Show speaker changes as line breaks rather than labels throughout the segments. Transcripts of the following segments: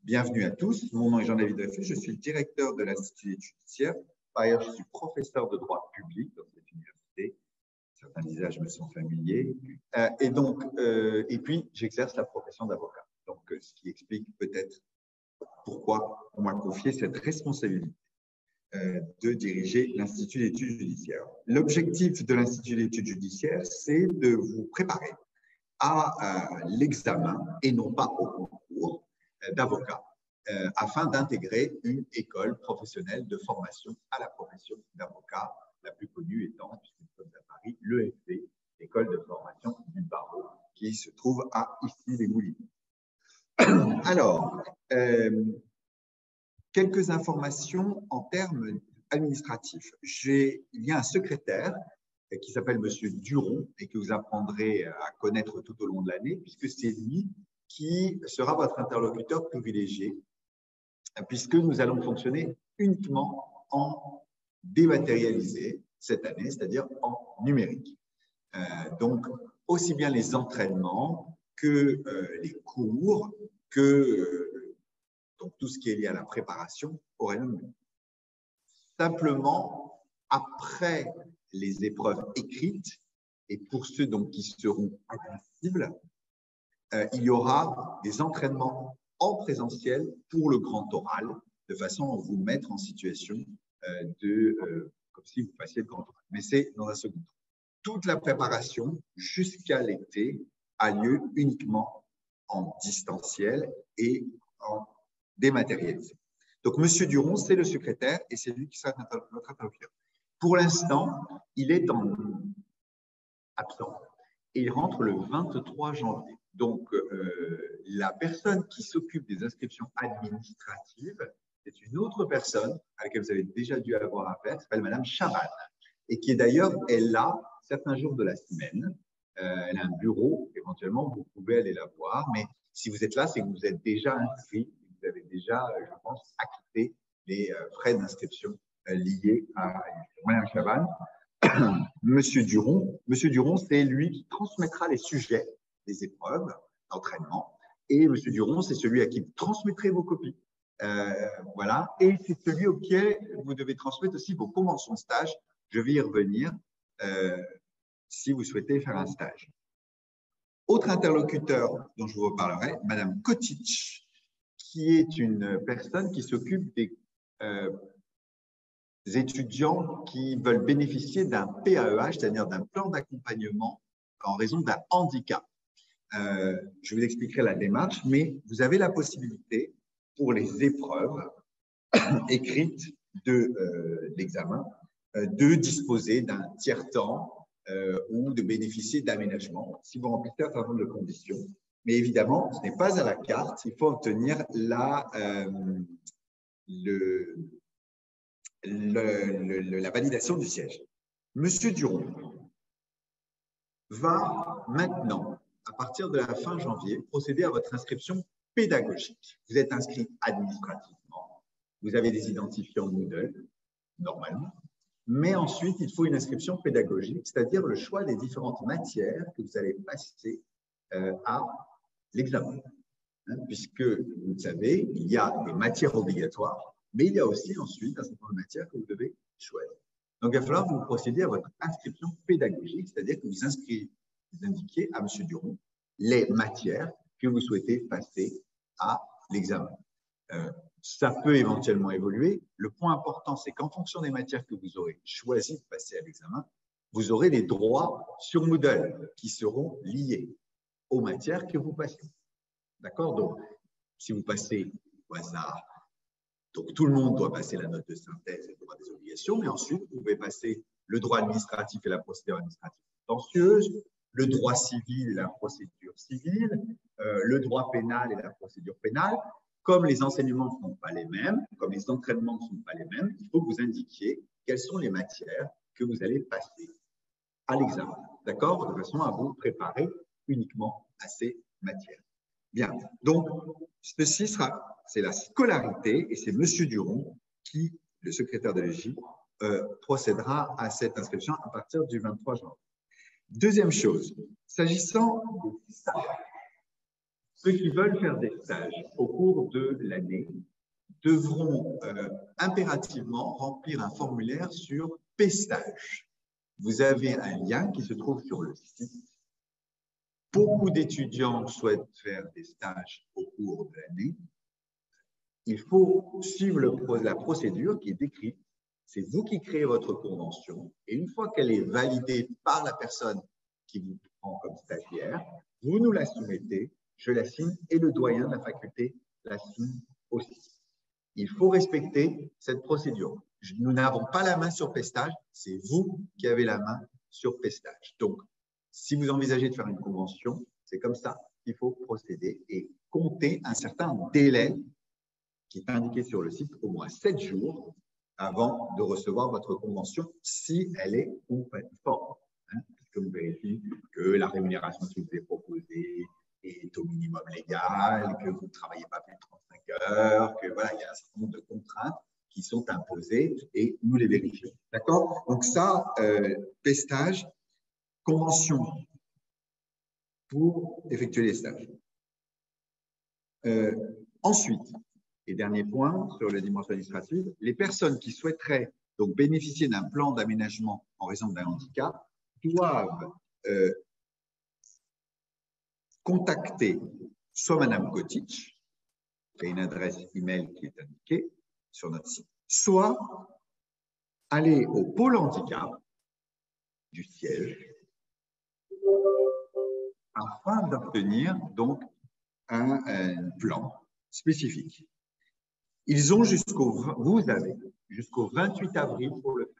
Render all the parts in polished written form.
Bienvenue à tous. Mon nom est Jean-David Dreyfus. Je suis le directeur de l'Institut d'études judiciaires. Par ailleurs, je suis professeur de droit public dans cette université. Certains visages me sont familiers. Et puis, j'exerce la profession d'avocat. Donc, ce qui explique peut-être pourquoi on m'a confié cette responsabilité de diriger l'Institut d'études judiciaires. L'objectif de l'Institut d'études judiciaires, c'est de vous préparer à l'examen et non pas au concours d'avocat, afin d'intégrer une école professionnelle de formation à la profession d'avocat, la plus connue étant, puisqu'elle se trouve à Paris, l'EFP, l'école de formation du barreau, qui se trouve à Issy-les-Moulineaux. Alors, quelques informations en termes administratifs. Il y a un secrétaire qui s'appelle Monsieur Duron et que vous apprendrez à connaître tout au long de l'année, puisque c'est lui qui sera votre interlocuteur privilégié, puisque nous allons fonctionner uniquement en dématérialisé cette année, c'est-à-dire en numérique. Donc, aussi bien les entraînements que les cours, que donc tout ce qui est lié à la préparation aura lieu. Simplement, après les épreuves écrites, et pour ceux donc qui seront admissibles, il y aura des entraînements en présentiel pour le grand oral, de façon à vous mettre en situation comme si vous passiez le grand oral. Mais c'est dans un second temps. Toute la préparation jusqu'à l'été a lieu uniquement en distanciel et en dématérialisé. Donc, Monsieur Duron, c'est le secrétaire et c'est lui qui sera notre interlocuteur. Pour l'instant, il est absent et il rentre le 23 janvier. Donc, la personne qui s'occupe des inscriptions administratives, c'est une autre personne à laquelle vous avez déjà dû avoir affaire, qui s'appelle Madame Chaban, et qui est d'ailleurs, elle là, certains jours de la semaine. Elle a un bureau, éventuellement, vous pouvez aller la voir, mais si vous êtes là, c'est que vous êtes déjà inscrit, vous avez déjà, je pense, acquitté les frais d'inscription liés à Madame Chaban. Monsieur Duron, c'est lui qui transmettra les sujets des épreuves d'entraînement. Et Monsieur Duron, c'est celui à qui vous transmettrez vos copies. Voilà. Et c'est celui auquel vous devez transmettre aussi vos conventions de stage. Je vais y revenir si vous souhaitez faire un stage. Autre interlocuteur dont je vous reparlerai, Madame Kotic, qui est une personne qui s'occupe des étudiants qui veulent bénéficier d'un PAEH, c'est-à-dire d'un plan d'accompagnement en raison d'un handicap. Je vous expliquerai la démarche, mais vous avez la possibilité pour les épreuves écrites de l'examen de disposer d'un tiers-temps ou de bénéficier d'aménagements si vous remplissez un certain nombre de conditions. Mais évidemment, ce n'est pas à la carte, il faut obtenir la validation du siège. Monsieur Duron va maintenant, à partir de la fin janvier, procéder à votre inscription pédagogique. Vous êtes inscrit administrativement, vous avez des identifiants Moodle, normalement, mais ensuite, il faut une inscription pédagogique, c'est-à-dire le choix des différentes matières que vous allez passer à l'examen. Puisque, vous le savez, il y a des matières obligatoires, mais il y a aussi ensuite un certain nombre de matières que vous devez choisir. Donc, il va falloir que vous procédiez à votre inscription pédagogique, c'est-à-dire que vous indiquiez à M. Duron les matières que vous souhaitez passer à l'examen. Ça peut éventuellement évoluer. Le point important, c'est qu'en fonction des matières que vous aurez choisi de passer à l'examen, vous aurez des droits sur Moodle qui seront liés aux matières que vous passez. D'accord? Donc, si vous passez au hasard, donc tout le monde doit passer la note de synthèse et le droit des obligations, mais ensuite, vous pouvez passer le droit administratif et la procédure administrative contentieuse, le droit civil et la procédure civile, le droit pénal et la procédure pénale. Comme les enseignements ne sont pas les mêmes, comme les entraînements ne sont pas les mêmes, il faut que vous indiquiez quelles sont les matières que vous allez passer à l'examen. D'accord? De façon à vous préparer uniquement à ces matières. Bien. Donc, ceci sera, c'est la scolarité et c'est M. Duron qui, le secrétaire de l'EJ, procédera à cette inscription à partir du 23 janvier. Deuxième chose, s'agissant des stages, Ceux qui veulent faire des stages au cours de l'année devront impérativement remplir un formulaire sur Pstage. Vous avez un lien qui se trouve sur le site. Beaucoup d'étudiants souhaitent faire des stages au cours de l'année. Il faut suivre la procédure qui est décrite. C'est vous qui créez votre convention et une fois qu'elle est validée par la personne qui vous prend comme stagiaire, vous nous la soumettez, je la signe et le doyen de la faculté la signe aussi. Il faut respecter cette procédure. Nous n'avons pas la main sur Pstage, c'est vous qui avez la main sur Pstage. Donc, si vous envisagez de faire une convention, c'est comme ça qu'il faut procéder et compter un certain délai qui est indiqué sur le site, au moins 7 jours avant de recevoir votre convention, si elle est conforme. Que vous vérifiez que la rémunération qui vous est proposée est au minimum légal, que vous ne travaillez pas plus de 35 heures, que voilà, il y a un certain nombre de contraintes qui sont imposées et nous les vérifions. D'accord? Donc ça, Pstage, convention pour effectuer les stages. Ensuite, et dernier point sur les dimensions administratives, les personnes qui souhaiteraient donc bénéficier d'un plan d'aménagement en raison d'un handicap doivent contacter soit Madame Kotic, qui a une adresse email qui est indiquée sur notre site, soit aller au pôle handicap du siège afin d'obtenir donc un plan spécifique. Ils ont vous avez jusqu'au 28 avril pour le faire.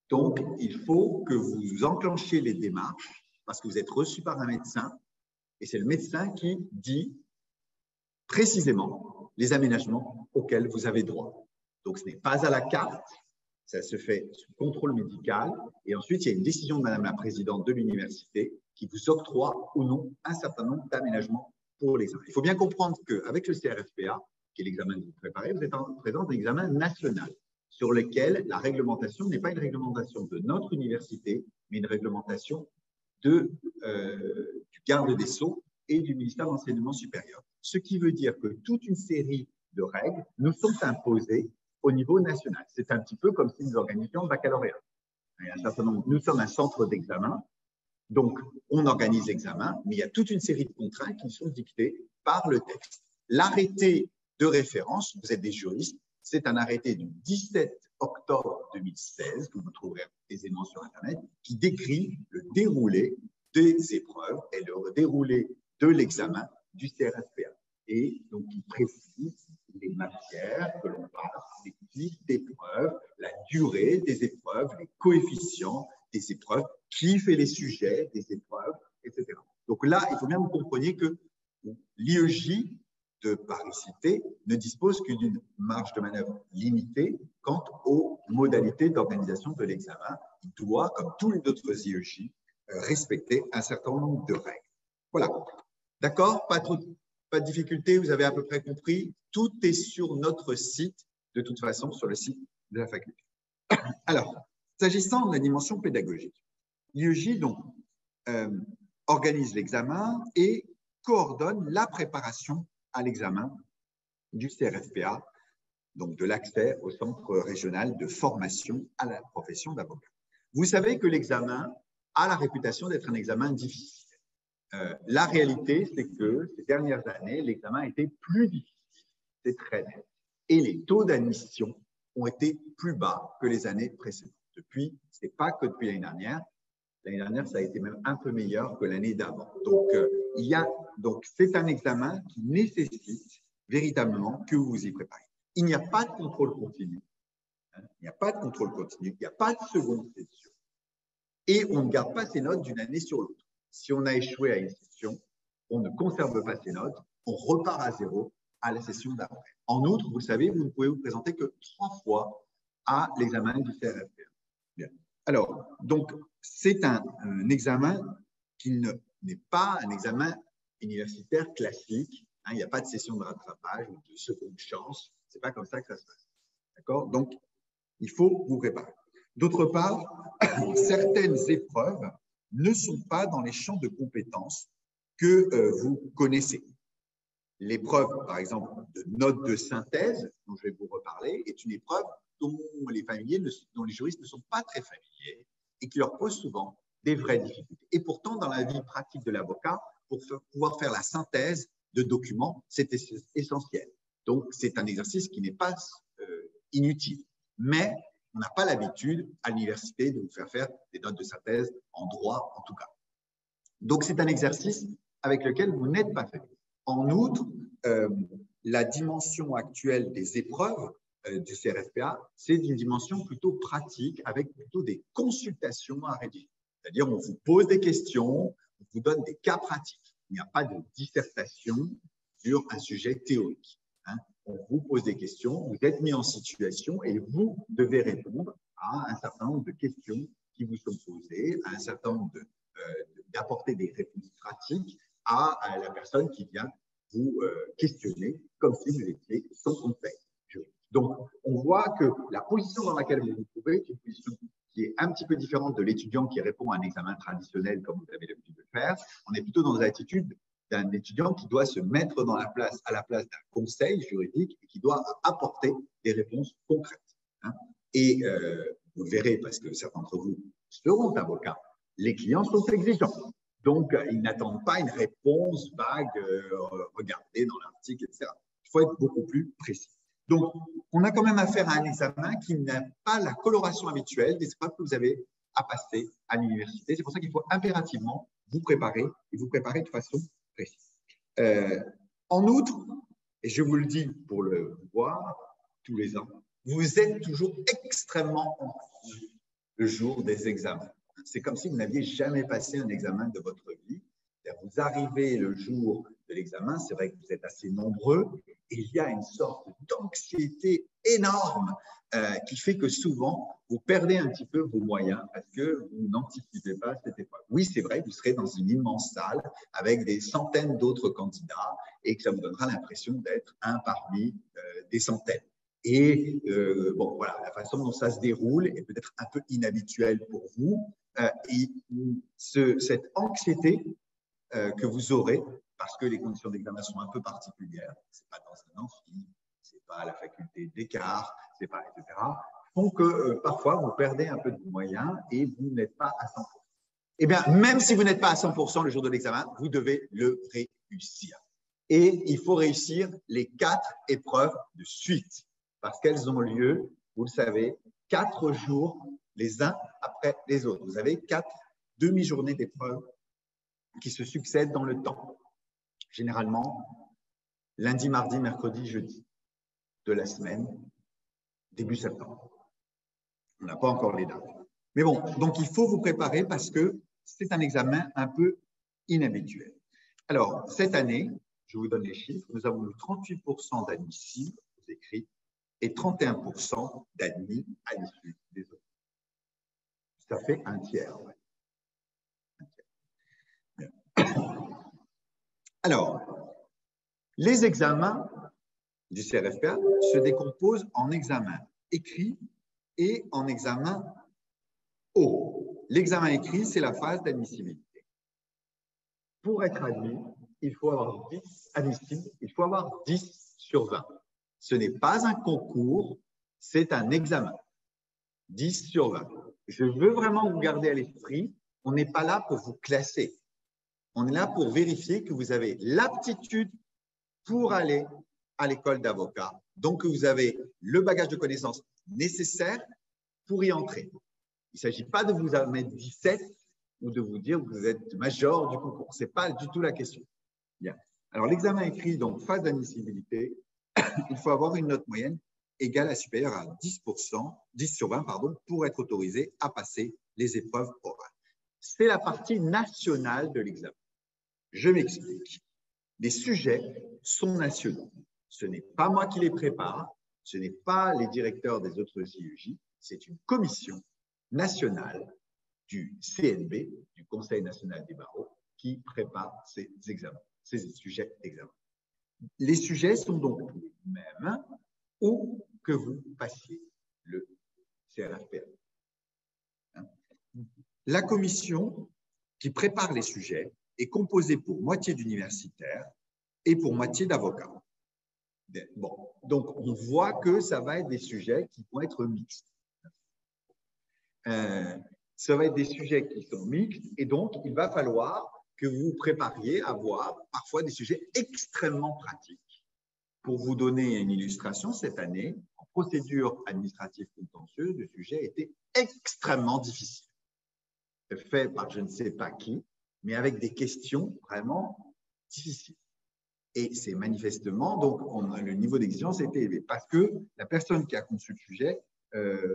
Donc, il faut que vous enclenchiez les démarches parce que vous êtes reçu par un médecin et c'est le médecin qui dit précisément les aménagements auxquels vous avez droit. Donc, ce n'est pas à la carte, ça se fait sous contrôle médical et ensuite, il y a une décision de Madame la Présidente de l'université qui vous octroie ou non un certain nombre d'aménagements pour l'examen. Il faut bien comprendre qu'avec le CRFPA, qui est l'examen que vous préparez, vous êtes en présence d'un examen national sur lequel la réglementation n'est pas une réglementation de notre université, mais une réglementation du garde des Sceaux et du ministère de l'Enseignement supérieur. Ce qui veut dire que toute une série de règles nous sont imposées au niveau national. C'est un petit peu comme si nous organisions le baccalauréat. Nous sommes un centre d'examen, donc on organise l'examen, mais il y a toute une série de contraintes qui sont dictées par le texte. L'arrêté de référence, vous êtes des juristes, c'est un arrêté du 17 octobre 2016, que vous trouverez aisément sur Internet, qui décrit le déroulé des épreuves et le déroulé de l'examen du CRFPA. Et donc, il précise les matières que l'on passe, les types d'épreuves, la durée des épreuves, les coefficients des épreuves, qui fait les sujets des épreuves, etc. Donc là, il faut bien que vous compreniez que l'IEJ de Paris-Cité ne dispose que d'une marge de manœuvre limitée quant aux modalités d'organisation de l'examen. Il doit, comme tous les autres IEJ, respecter un certain nombre de règles. Voilà. D'accord? Pas de difficulté, vous avez à peu près compris. Tout est sur notre site, de toute façon, sur le site de la faculté. Alors, s'agissant de la dimension pédagogique, l'IEJ donc organise l'examen et coordonne la préparation à l'examen du CRFPA, donc de l'accès au centre régional de formation à la profession d'avocat. Vous savez que l'examen a la réputation d'être un examen difficile. La réalité, c'est que ces dernières années, l'examen a été plus difficile, c'est très net. Et les taux d'admission ont été plus bas que les années précédentes. Depuis, ce n'est pas que depuis l'année dernière. L'année dernière, ça a été même un peu meilleur que l'année d'avant. Donc, c'est un examen qui nécessite véritablement que vous vous y préparez. Il n'y a pas de contrôle continu. Il n'y a pas de contrôle continu. Il n'y a pas de seconde session. Et on ne garde pas ses notes d'une année sur l'autre. Si on a échoué à une session, on ne conserve pas ses notes. On repart à zéro à la session d'après. En outre, vous savez, vous ne pouvez vous présenter que 3 fois à l'examen du CRFPA. Bien. Alors, donc, c'est un examen qui n'est pas un examen universitaire classique. Hein, il n'y a pas de session de rattrapage ou de seconde chance. Ce n'est pas comme ça que ça se passe. D'accord? Donc, il faut vous préparer. D'autre part, certaines épreuves ne sont pas dans les champs de compétences que vous connaissez. L'épreuve, par exemple, de notes de synthèse, dont je vais vous reparler, est une épreuve dont dont les juristes ne sont pas très familiers et qui leur pose souvent des vraies difficultés. Et pourtant, dans la vie pratique de l'avocat, pour pouvoir faire la synthèse de documents, c'est essentiel. Donc, c'est un exercice qui n'est pas inutile. Mais on n'a pas l'habitude à l'université de vous faire des notes de synthèse en droit, en tout cas. Donc, c'est un exercice avec lequel vous n'êtes pas familier. En outre, la dimension actuelle des épreuves du CRFPA, c'est une dimension plutôt pratique avec plutôt des consultations à rédiger. C'est-à-dire, on vous pose des questions, on vous donne des cas pratiques. Il n'y a pas de dissertation sur un sujet théorique. On vous pose des questions, vous êtes mis en situation et vous devez répondre à un certain nombre de questions qui vous sont posées, à un certain nombre d'apporter des réponses pratiques à la personne qui vient vous questionner comme si vous étiez son conseil. Donc, on voit que la position dans laquelle vous vous trouvez est une position qui est un petit peu différente de l'étudiant qui répond à un examen traditionnel comme vous avez l'habitude de le faire. On est plutôt dans l'attitude d'un étudiant qui doit se mettre à la place d'un conseil juridique et qui doit apporter des réponses concrètes. Et vous verrez, parce que certains d'entre vous seront avocats, les clients sont exigeants. Donc, ils n'attendent pas une réponse vague, regardez dans l'article, etc. Il faut être beaucoup plus précis. Donc, on a quand même affaire à un examen qui n'a pas la coloration habituelle des épreuves que vous avez à passer à l'université. C'est pour ça qu'il faut impérativement vous préparer et vous préparer de façon précise. En outre, et je vous le dis pour le voir tous les ans, vous êtes toujours extrêmement anxieux le jour des examens. C'est comme si vous n'aviez jamais passé un examen de votre vie. Vous arrivez le jour de l'examen, c'est vrai que vous êtes assez nombreux, et il y a une sorte d'anxiété énorme qui fait que souvent, vous perdez un petit peu vos moyens parce que vous n'anticipez pas cette épreuve. Oui, c'est vrai, vous serez dans une immense salle avec des centaines d'autres candidats et que ça vous donnera l'impression d'être un parmi des centaines. Et bon, voilà, la façon dont ça se déroule est peut-être un peu inhabituelle pour vous. Et cette anxiété que vous aurez, parce que les conditions d'examen sont un peu particulières, ce n'est pas dans un amphi, ce n'est pas à la faculté d'écart, c'est pas, etc., font que parfois vous perdez un peu de moyens et vous n'êtes pas à 100%. Eh bien, même si vous n'êtes pas à 100% le jour de l'examen, vous devez le réussir. Et il faut réussir les 4 épreuves de suite, parce qu'elles ont lieu, vous le savez, 4 jours les uns après les autres. Vous avez 4 demi-journées d'épreuves qui se succèdent dans le temps. Généralement, lundi, mardi, mercredi, jeudi de la semaine, début septembre. On n'a pas encore les dates. Mais bon, donc il faut vous préparer parce que c'est un examen un peu inhabituel. Alors, cette année, je vous donne les chiffres, nous avons eu 38% d'admissibles aux écrits et 31% d'admis à l'issue des autres. Ça fait un tiers. Ouais. Alors, les examens du CRFPA se décomposent en examen écrit et en examen oral. L'examen écrit, c'est la phase d'admissibilité. Pour être admis, il faut avoir 10 admissibles, il faut avoir 10 sur 20. Ce n'est pas un concours, c'est un examen. 10 sur 20. Je veux vraiment vous garder à l'esprit, on n'est pas là pour vous classer. On est là pour vérifier que vous avez l'aptitude pour aller à l'école d'avocat. Donc, vous avez le bagage de connaissances nécessaire pour y entrer. Il ne s'agit pas de vous en mettre 17 ou de vous dire que vous êtes major du concours. Ce n'est pas du tout la question. Bien. Alors, l'examen écrit, donc phase d'admissibilité, il faut avoir une note moyenne égale à supérieure à 10%, 10 sur 20, pardon, pour être autorisé à passer les épreuves orales. C'est la partie nationale de l'examen. Je m'explique. Les sujets sont nationaux. Ce n'est pas moi qui les prépare, ce n'est pas les directeurs des autres CEJ, c'est une commission nationale du CNB, du Conseil national des barreaux, qui prépare ces examens, ces sujets d'examen. Les sujets sont donc les mêmes où que vous passiez le CRFPA. La commission qui prépare les sujets est composé pour moitié d'universitaires et pour moitié d'avocats. Bon, donc on voit que ça va être des sujets qui vont être mixtes. Ça va être des sujets qui sont mixtes et donc il va falloir que vous vous prépariez à voir parfois des sujets extrêmement pratiques. Pour vous donner une illustration, cette année, en procédure administrative contentieuse, le sujet était extrêmement difficile. Fait par je ne sais pas qui, mais avec des questions vraiment difficiles. Et c'est manifestement, donc le niveau d'exigence était élevé parce que la personne qui a conçu le sujet,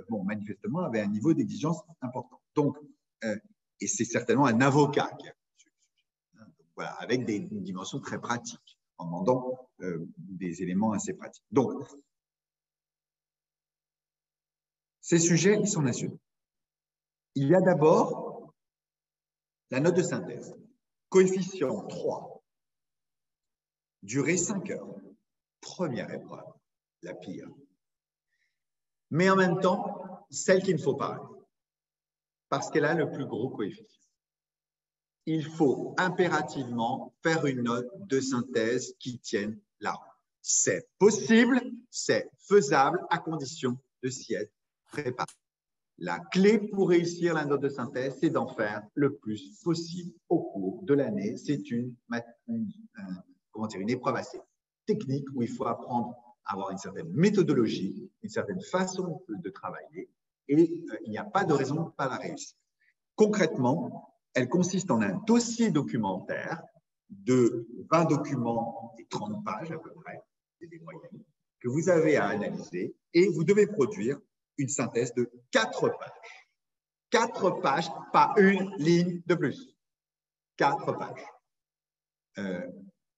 manifestement, avait un niveau d'exigence important. Donc, et c'est certainement un avocat qui a conçu le sujet. Donc, voilà, avec une dimension très pratique, en demandant des éléments assez pratiques. Donc, ces sujets, ils sont nationaux. Il y a d'abord la note de synthèse, coefficient 3, durée 5 heures, première épreuve, la pire. Mais en même temps, celle qu'il ne faut pas rater, parce qu'elle a le plus gros coefficient. Il faut impérativement faire une note de synthèse qui tienne la route. C'est possible, c'est faisable à condition de s'y être préparé. La clé pour réussir la note de synthèse, c'est d'en faire le plus possible au cours de l'année. C'est une épreuve assez technique où il faut apprendre à avoir une certaine méthodologie, une certaine façon de travailler et il n'y a pas de raison de ne pas la réussir. Concrètement, elle consiste en un dossier documentaire de 20 documents et 30 pages à peu près, c'est des moyennes, que vous avez à analyser et vous devez produire une synthèse de 4 pages. 4 pages, pas une ligne de plus. 4 pages.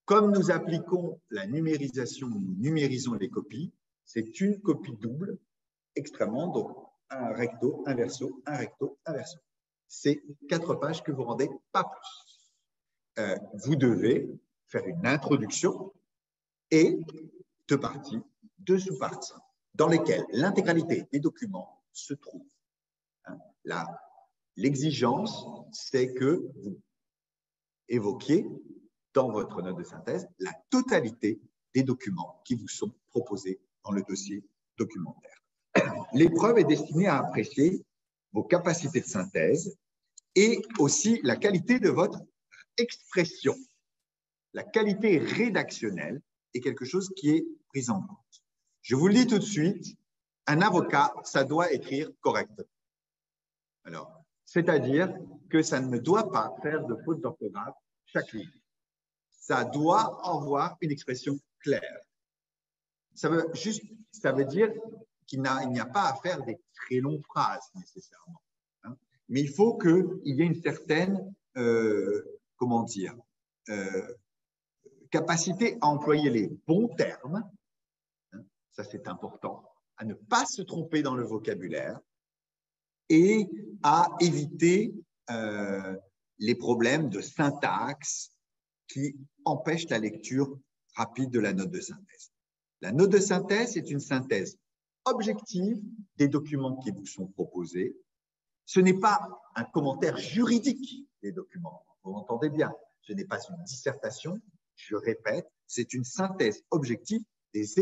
Comme nous appliquons la numérisation, nous numérisons les copies, c'est une copie double, extrêmement, donc un recto, un verso, un recto, un verso. C'est 4 pages que vous rendez, pas plus. Vous devez faire une introduction et 2 parties, 2 sous-parties, dans lesquelles l'intégralité des documents se trouve. L'exigence, c'est que vous évoquiez dans votre note de synthèse la totalité des documents qui vous sont proposés dans le dossier documentaire. L'épreuve est destinée à apprécier vos capacités de synthèse et aussi la qualité de votre expression. La qualité rédactionnelle est quelque chose qui est pris en compte. Je vous le dis tout de suite, un avocat, ça doit écrire correctement. Alors, c'est-à-dire que ça ne doit pas faire de fautes d'orthographe chaque ligne. Ça doit avoir une expression claire. Ça veut dire qu'il n'y a pas à faire des très longues phrases nécessairement. Hein. Mais il faut qu'il y ait une certaine, capacité à employer les bons termes. Hein, ça, c'est important. À ne pas se tromper dans le vocabulaire et à éviter les problèmes de syntaxe qui empêchent la lecture rapide de la note de synthèse. La note de synthèse est une synthèse objective des documents qui vous sont proposés. Ce n'est pas un commentaire juridique des documents, vous m'entendez bien. Ce n'est pas une dissertation, je répète, c'est une synthèse objective des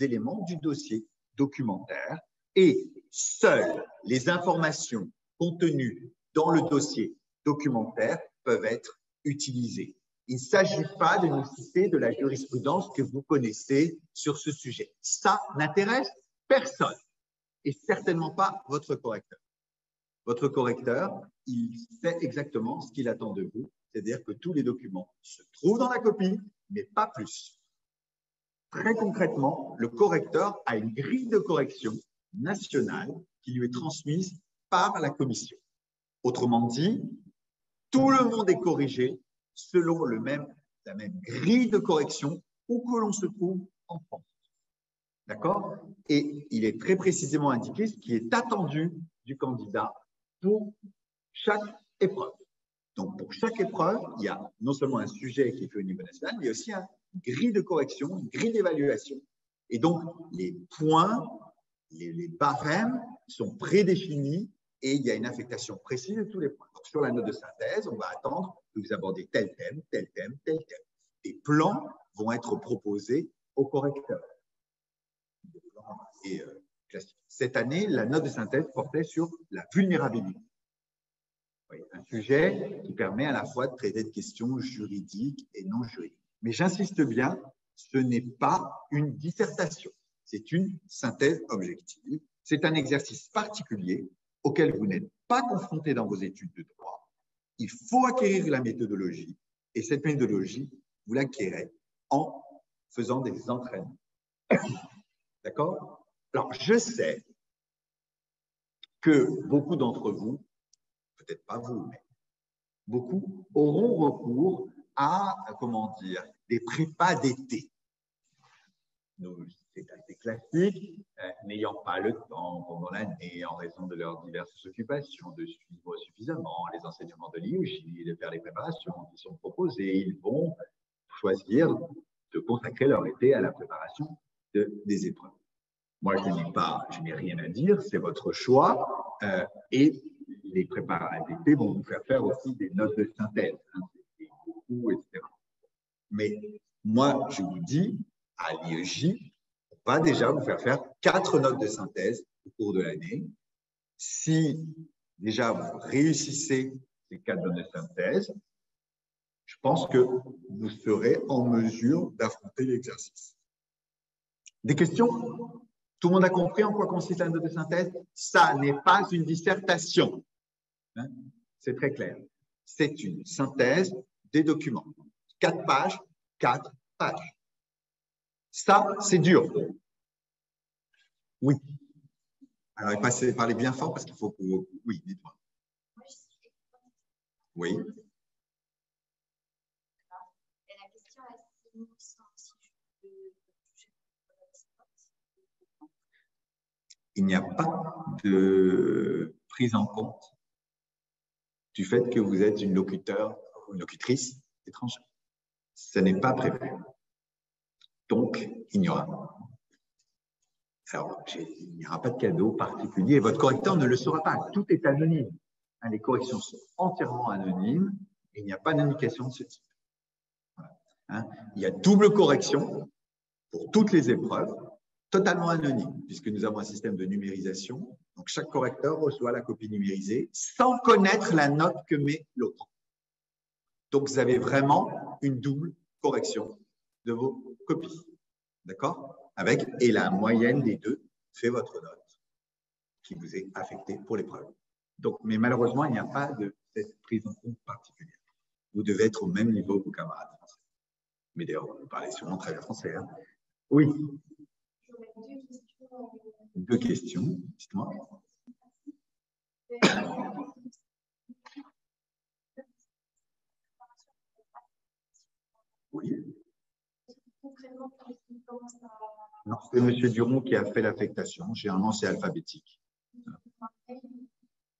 éléments du dossier documentaire et seules les informations contenues dans le dossier documentaire peuvent être utilisées. Il ne s'agit pas de nous citer de la jurisprudence que vous connaissez sur ce sujet. Ça n'intéresse personne et certainement pas votre correcteur. Votre correcteur, il sait exactement ce qu'il attend de vous, c'est-à-dire que tous les documents se trouvent dans la copie, mais pas plus. Très concrètement, le correcteur a une grille de correction nationale qui lui est transmise par la commission. Autrement dit, tout le monde est corrigé selon la même grille de correction où que l'on se trouve en France. D'accord? Et il est très précisément indiqué ce qui est attendu du candidat pour chaque épreuve. Donc, pour chaque épreuve, il y a non seulement un sujet qui est fait au niveau national, mais aussi une grille de correction, une grille d'évaluation. Et donc, les points, les barèmes sont prédéfinis et il y a une affectation précise de tous les points. Donc, sur la note de synthèse, on va attendre que vous abordez tel thème, tel thème, tel thème. Des plans vont être proposés au correcteur. Et, cette année, la note de synthèse portait sur la vulnérabilité. Oui, un sujet qui permet à la fois de traiter de questions juridiques et non juridiques. Mais j'insiste bien, ce n'est pas une dissertation, c'est une synthèse objective. C'est un exercice particulier auquel vous n'êtes pas confronté dans vos études de droit. Il faut acquérir la méthodologie, et cette méthodologie, vous l'acquérez en faisant des entraînements. D'accord? Alors, je sais que beaucoup d'entre vous, peut-être pas vous, mais beaucoup auront recours à, comment dire, des prépas d'été. C'est assez classique, n'ayant pas le temps pendant l'année, en raison de leurs diverses occupations, de suivre suffisamment les enseignements de l'IUJ, de faire les préparations qui sont proposées, ils vont choisir de consacrer leur été à la préparation des épreuves. Moi, je n'ai rien à dire, c'est votre choix, et les prépas d'été vont vous faire aussi des notes de synthèse, hein, etc. Mais moi, je vous dis, à l'IEJ, on va déjà vous faire 4 notes de synthèse au cours de l'année. Si déjà vous réussissez ces 4 notes de synthèse, je pense que vous serez en mesure d'affronter l'exercice. Des questions? Tout le monde a compris en quoi consiste la note de synthèse? Ça n'est pas une dissertation. Hein? C'est très clair. C'est une synthèse des documents. 4 pages, 4 pages. Ça, c'est dur. Oui. Alors, parlez bien fort parce qu'il faut que vous… Oui, dites-moi. Oui.
La question
il n'y a pas de prise en compte du fait que vous êtes une locuteur ou une locutrice étrangère. Ce n'est pas prévu. Donc, il n'y aura. Alors, il n'y aura pas de cadeau particulier. Votre correcteur ne le saura pas. Tout est anonyme. Les corrections sont entièrement anonymes et il n'y a pas d'indication de ce type. Voilà. Il y a double correction pour toutes les épreuves, totalement anonyme, puisque nous avons un système de numérisation. Donc, chaque correcteur reçoit la copie numérisée sans connaître la note que met l'autre. Donc, vous avez vraiment une double correction de vos copies. D'accord? Et la moyenne des deux fait votre note qui vous est affectée pour l'épreuve. Donc, mais malheureusement, il n'y a pas de cette prise en compte particulière. Vous devez être au même niveau que vos camarades français. Mais d'ailleurs, vous parlez sûrement très bien français. Hein? Oui. Deux questions, dites-moi. Oui. Non, c'est M. Duron qui a fait l'affectation. Généralement, c'est alphabétique.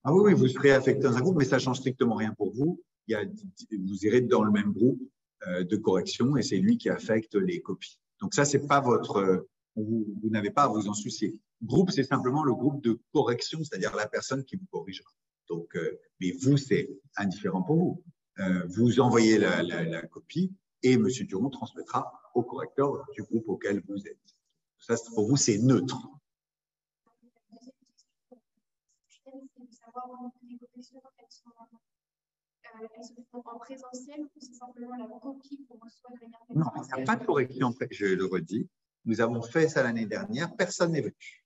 Ah oui, vous serez affecté dans un groupe, mais ça ne change strictement rien pour vous. Vous irez dans le même groupe de correction et c'est lui qui affecte les copies. Donc ça, c'est pas votre… Vous n'avez pas à vous en soucier. Groupe, c'est simplement le groupe de correction, c'est-à-dire la personne qui vous corrigera. Donc, mais vous, c'est indifférent pour vous. Vous envoyez la copie et M. Duron transmettra au correcteur du groupe auquel vous êtes. Ça, pour vous, c'est neutre.
Elles se font en présentiel ou c'est simplement la copie qu'on reçoit de manière…
Non, il n'y a pas de correction. Je le redis. Nous avons fait ça l'année dernière. Personne n'est venu.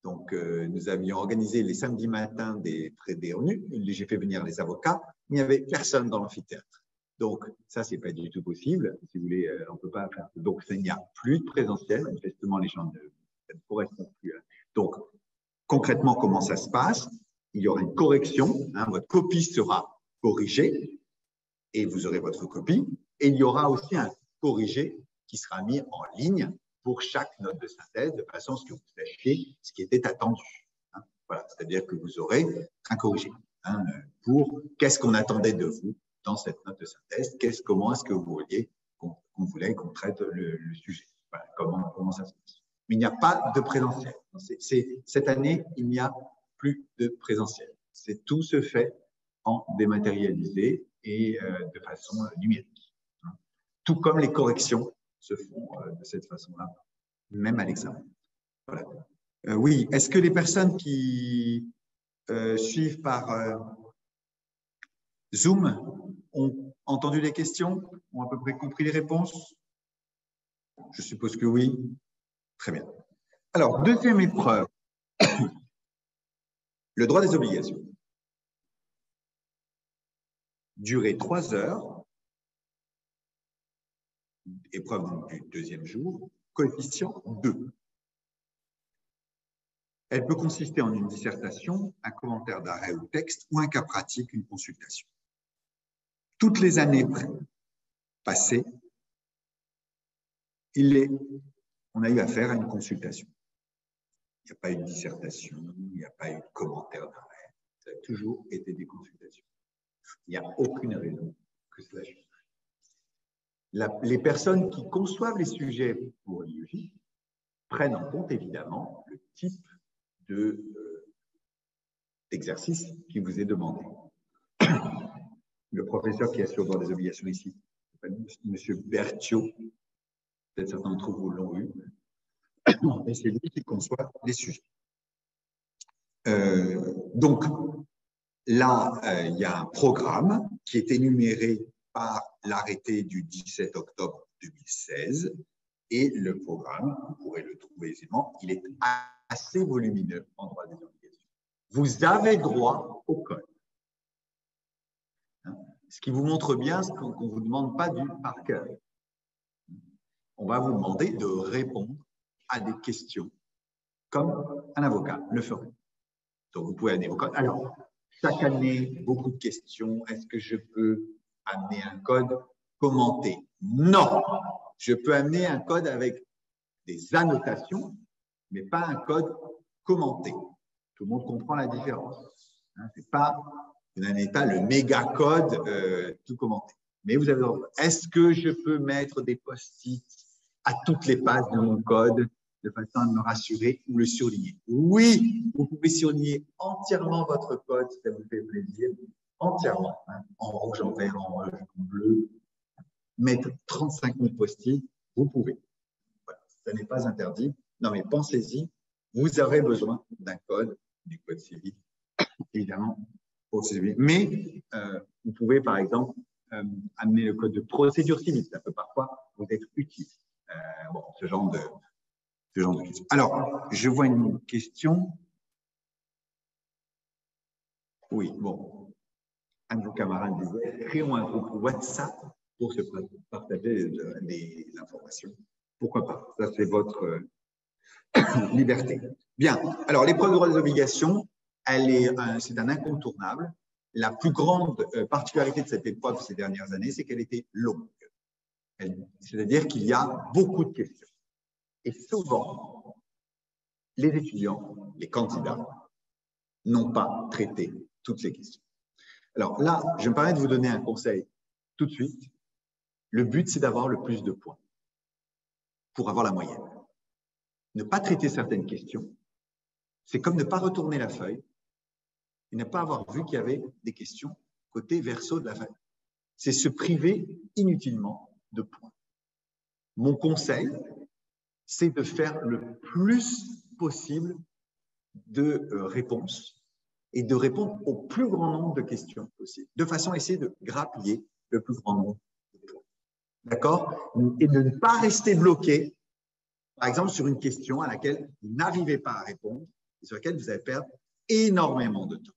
Donc, nous avions organisé les samedis matins des ONU. J'ai fait venir les avocats. Il n'y avait personne dans l'amphithéâtre. Donc, ça, ce n'est pas du tout possible. Si vous voulez, on ne peut pas faire. Donc, il n'y a plus de présentiel. Manifestement, les gens ne correspondent plus. Donc, concrètement, comment ça se passe? Il y aura une correction. Votre copie sera corrigée et vous aurez votre copie. Et il y aura aussi un corrigé qui sera mis en ligne pour chaque note de synthèse, de façon à ce que vous sachiez ce qui était attendu. Voilà, c'est-à-dire que vous aurez un corrigé pour qu'est-ce qu'on attendait de vous dans cette note de synthèse, comment est-ce que vous vouliez qu'on voulait qu'on traite le sujet. Voilà, comment ça se passe. Mais il n'y a pas de présentiel. Cette année, il n'y a plus de présentiel. Tout se fait en dématérialisé et de façon numérique. Tout comme les corrections se font de cette façon-là, même à l'examen. Voilà. Oui, est-ce que les personnes qui suivent par Zoom ont entendu les questions, ont à peu près compris les réponses? Je suppose que oui. Très bien. Alors, deuxième épreuve, le droit des obligations. Durée 3 heures, épreuve du deuxième jour, coefficient 2. Elle peut consister en une dissertation, un commentaire d'arrêt ou texte, ou un cas pratique, une consultation. Toutes les années passées, on a eu affaire à une consultation. Il n'y a pas eu de dissertation, il n'y a pas eu de commentaire d'arrêt. Ça a toujours été des consultations. Il n'y a aucune raison que cela change. Les personnes qui conçoivent les sujets pour l'IEJ prennent en compte évidemment le type d'exercice qui vous est demandé. Le professeur qui est sur le droit des obligations ici, M. Berthiaud, peut-être certains d'entre vous l'ont eu, et c'est lui qui conçoit les sujets. Donc, là, il y a un programme qui est énuméré par l'arrêté du 17 octobre 2016, et le programme, vous pourrez le trouver aisément, il est assez volumineux en droit des obligations. Vous avez droit au code. Ce qui vous montre bien ce qu'on ne vous demande pas du par cœur. On va vous demander de répondre à des questions comme un avocat le ferait. Donc, vous pouvez amener vos codes. Alors, chaque année, beaucoup de questions. Est-ce que je peux amener un code commenté? Non. Je peux amener un code avec des annotations, mais pas un code commenté. Tout le monde comprend la différence. C'est pas, vous n'avez pas le méga code tout commenté. Mais vous avez, est-ce que je peux mettre des post-it à toutes les pages de mon code de façon à me rassurer ou le surligner? Oui, vous pouvez surligner entièrement votre code si ça vous fait plaisir, entièrement, en rouge, en vert, en bleu. Mettre 35 000 post-it, vous pouvez. Voilà, ça n'est pas interdit. Non, mais pensez-y, vous aurez besoin d'un code, du code civil, évidemment, pour civil. Mais vous pouvez, par exemple, amener le code de procédure civile. Ça peut parfois vous être utile. Bon, ce genre de questions. Alors, je vois une question. Oui, bon. Un de vos camarades disait, créons un groupe WhatsApp pour se partager les informations. Pourquoi pas? Ça, c'est votre liberté. Bien. Alors, l'épreuve de droit des obligations, c'est un incontournable. La plus grande particularité de cette épreuve ces dernières années, c'est qu'elle était longue. C'est-à-dire qu'il y a beaucoup de questions. Et souvent, les étudiants, les candidats, n'ont pas traité toutes les questions. Alors là, je me permets de vous donner un conseil tout de suite. Le but, c'est d'avoir le plus de points pour avoir la moyenne. Ne pas traiter certaines questions, c'est comme ne pas retourner la feuille et ne pas avoir vu qu'il y avait des questions côté verso de la feuille. C'est se priver inutilement de points. Mon conseil, c'est de faire le plus possible de réponses et de répondre au plus grand nombre de questions possible, de façon à essayer de grappiller le plus grand nombre de points. D'accord? Et de ne pas rester bloqué, par exemple, sur une question à laquelle vous n'arrivez pas à répondre et sur laquelle vous allez perdre énormément de temps.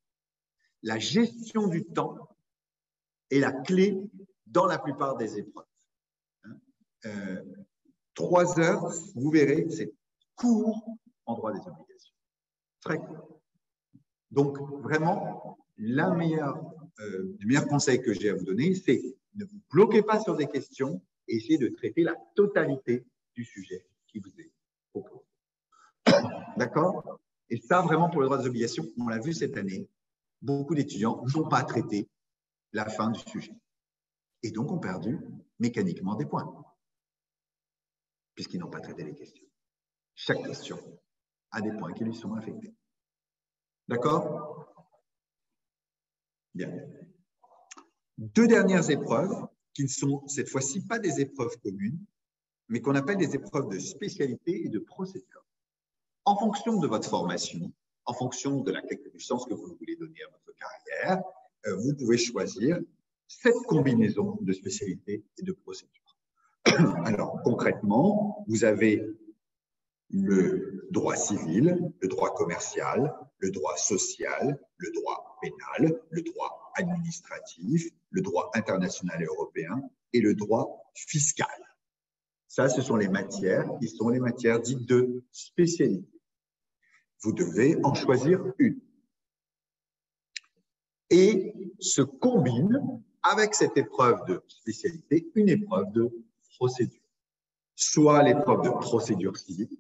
La gestion du temps est la clé dans la plupart des épreuves. 3 heures, vous verrez, c'est court en droit des obligations. Très court. Donc, vraiment, le meilleur conseil que j'ai à vous donner, c'est ne vous bloquez pas sur des questions et essayez de traiter la totalité du sujet qui vous est proposé. D'accord? Et ça, vraiment, pour le droit des obligations, on l'a vu cette année, beaucoup d'étudiants n'ont pas traité la fin du sujet. Et donc, ont perdu mécaniquement des points, puisqu'ils n'ont pas traité les questions. Chaque question a des points qui lui sont affectés. D'accord? Bien. Deux dernières épreuves qui ne sont cette fois-ci pas des épreuves communes, mais qu'on appelle des épreuves de spécialité et de procédure. En fonction de votre formation, en fonction du sens que vous voulez donner à votre carrière, vous pouvez choisir cette combinaison de spécialité et de procédure. Alors, concrètement, vous avez le droit civil, le droit commercial, le droit social, le droit pénal, le droit administratif, le droit international et européen et le droit fiscal. Ça, ce sont les matières qui sont les matières dites de spécialité. Vous devez en choisir une. Et se combine avec cette épreuve de spécialité une épreuve de procédure. Soit l'épreuve de procédure civile,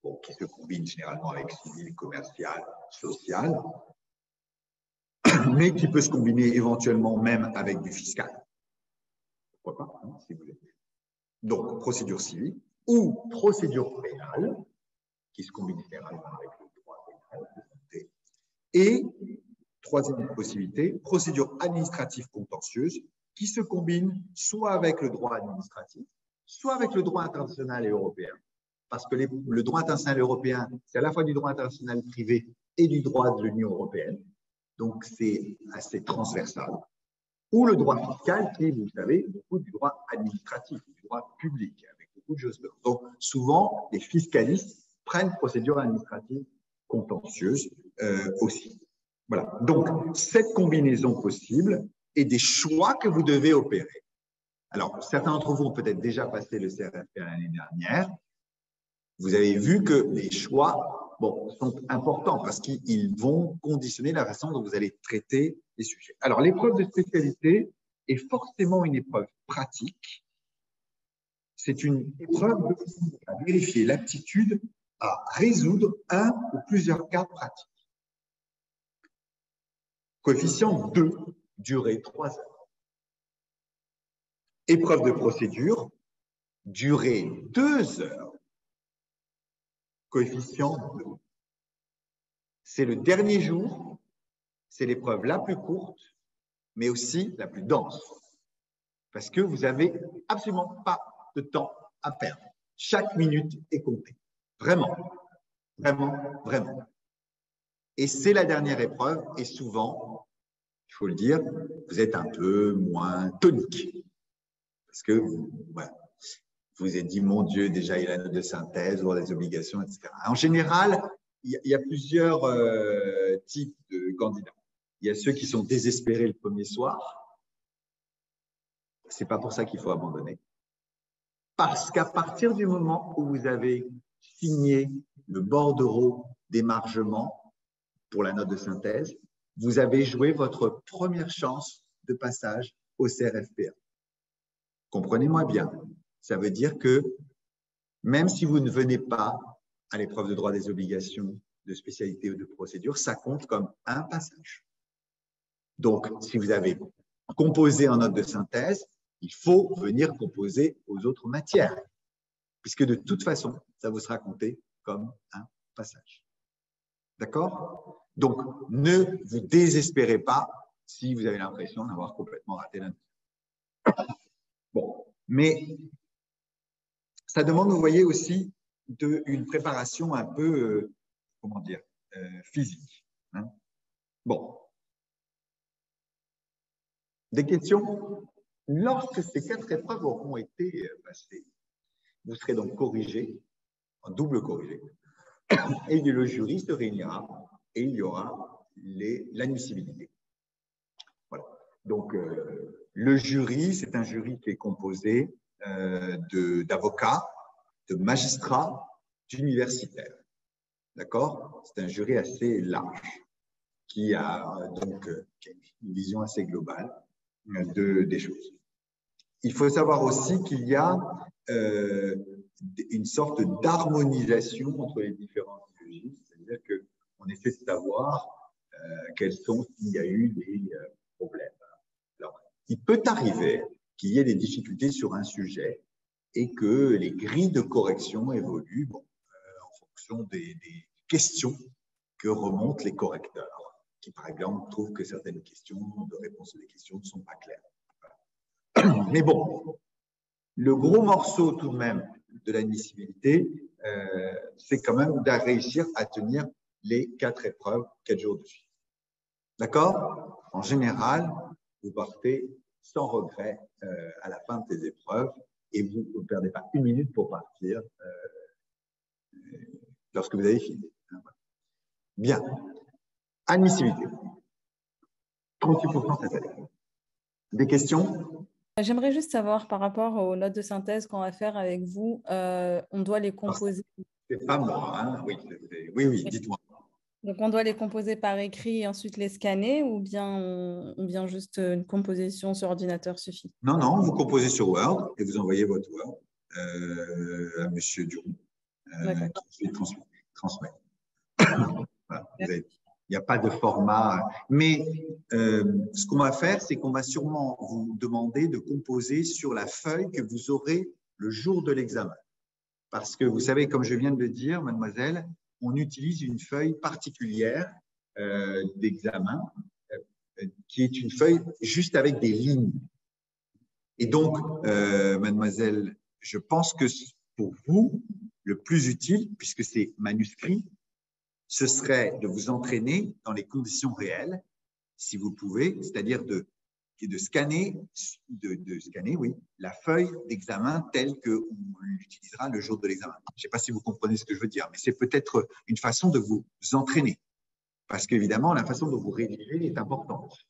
bon, qui se combine généralement avec civil, commercial, social, mais qui peut se combiner éventuellement même avec du fiscal. Pourquoi pas, hein, si vous voulez. Donc, procédure civile ou procédure pénale, qui se combine généralement avec le droit pénal. Et, troisième possibilité, procédure administrative contentieuse, qui se combine soit avec le droit administratif, soit avec le droit international et européen. Parce que le droit international européen, c'est à la fois du droit international privé et du droit de l'Union européenne. Donc, c'est assez transversal. Ou le droit fiscal, qui est, vous savez, beaucoup du droit administratif, du droit public, avec beaucoup de choses. Donc, souvent, les fiscalistes prennent procédure administrative contentieuse aussi. Voilà. Donc, cette combinaison possible est des choix que vous devez opérer. Alors, certains d'entre vous ont peut-être déjà passé le CRFP l'année dernière. Vous avez vu que les choix sont importants parce qu'ils vont conditionner la façon dont vous allez traiter les sujets. Alors, l'épreuve de spécialité est forcément une épreuve pratique. C'est une épreuve à vérifier l'aptitude à résoudre un ou plusieurs cas pratiques. Coefficient 2, durée 3 heures. Épreuve de procédure, durée 2 heures. Coefficient 2. C'est le dernier jour, c'est l'épreuve la plus courte, mais aussi la plus dense. Parce que vous n'avez absolument pas de temps à perdre. Chaque minute est comptée. Vraiment, vraiment, vraiment. Et c'est la dernière épreuve, et souvent, il faut le dire, vous êtes un peu moins tonique. Parce que voilà, vous vous êtes dit, mon Dieu, déjà il y a la note de synthèse, ou des obligations, etc. En général, il y a plusieurs types de candidats. Il y a ceux qui sont désespérés le premier soir. Ce n'est pas pour ça qu'il faut abandonner. Parce qu'à partir du moment où vous avez signé le bordereau d'émargement pour la note de synthèse, vous avez joué votre première chance de passage au CRFPA. Comprenez-moi bien. Ça veut dire que même si vous ne venez pas à l'épreuve de droit des obligations, de spécialité ou de procédure, ça compte comme un passage. Donc, si vous avez composé en note de synthèse, il faut venir composer aux autres matières, puisque de toute façon, ça vous sera compté comme un passage. D'accord? Donc, ne vous désespérez pas si vous avez l'impression d'avoir complètement raté la note. Bon, mais ça demande, vous voyez, aussi une préparation un peu, comment dire, physique. Hein? Bon. Des questions? Lorsque ces 4 épreuves auront été passées, vous serez donc corrigé, en double corrigé, et le jury se réunira et il y aura l'admissibilité. Voilà. Donc, le jury, c'est un jury qui est composé d'avocats, de magistrats, d'universitaires. D'accord? C'est un jury assez large qui a donc une vision assez globale des choses. Il faut savoir aussi qu'il y a une sorte d'harmonisation entre les différents juristes, c'est-à-dire qu'on essaie de savoir s'il y a eu des problèmes. Alors, il peut arriver qu'il y ait des difficultés sur un sujet et que les grilles de correction évoluent en fonction des questions que remontent les correcteurs, qui par exemple trouvent que certaines questions, de réponses à des questions ne sont pas claires. Mais bon, le gros morceau tout de même de l'admissibilité, c'est quand même de réussir à tenir les 4 épreuves, 4 jours de suite. D'accord? En général, vous partez sans regret à la fin de ces épreuves et vous ne perdez pas 1 minute pour partir lorsque vous avez fini. Bien. Admissibilité. 36% cette année. Des questions?
J'aimerais juste savoir par rapport aux notes de synthèse qu'on va faire avec vous, on doit les composer.
C'est pas moi, hein? Oui, oui, dites-moi.
Donc, on doit les composer par écrit et ensuite les scanner ou bien on vient juste une composition sur ordinateur suffit?
Non, non, vous composez sur Word et vous envoyez votre Word à M. Duroux. Transmet. Voilà, il n'y a pas de format. Mais ce qu'on va faire, c'est qu'on va sûrement vous demander de composer sur la feuille que vous aurez le jour de l'examen. Parce que vous savez, comme je viens de le dire, mademoiselle, on utilise une feuille particulière d'examen qui est une feuille juste avec des lignes. Et donc, mademoiselle, je pense que pour vous, le plus utile, puisque c'est manuscrit, ce serait de vous entraîner dans les conditions réelles, si vous pouvez, c'est-à-dire de scanner, oui, la feuille d'examen telle qu'on l'utilisera le jour de l'examen. Je ne sais pas si vous comprenez ce que je veux dire, mais c'est peut-être une façon de vous entraîner. Parce qu'évidemment, la façon dont vous rédigez est importante.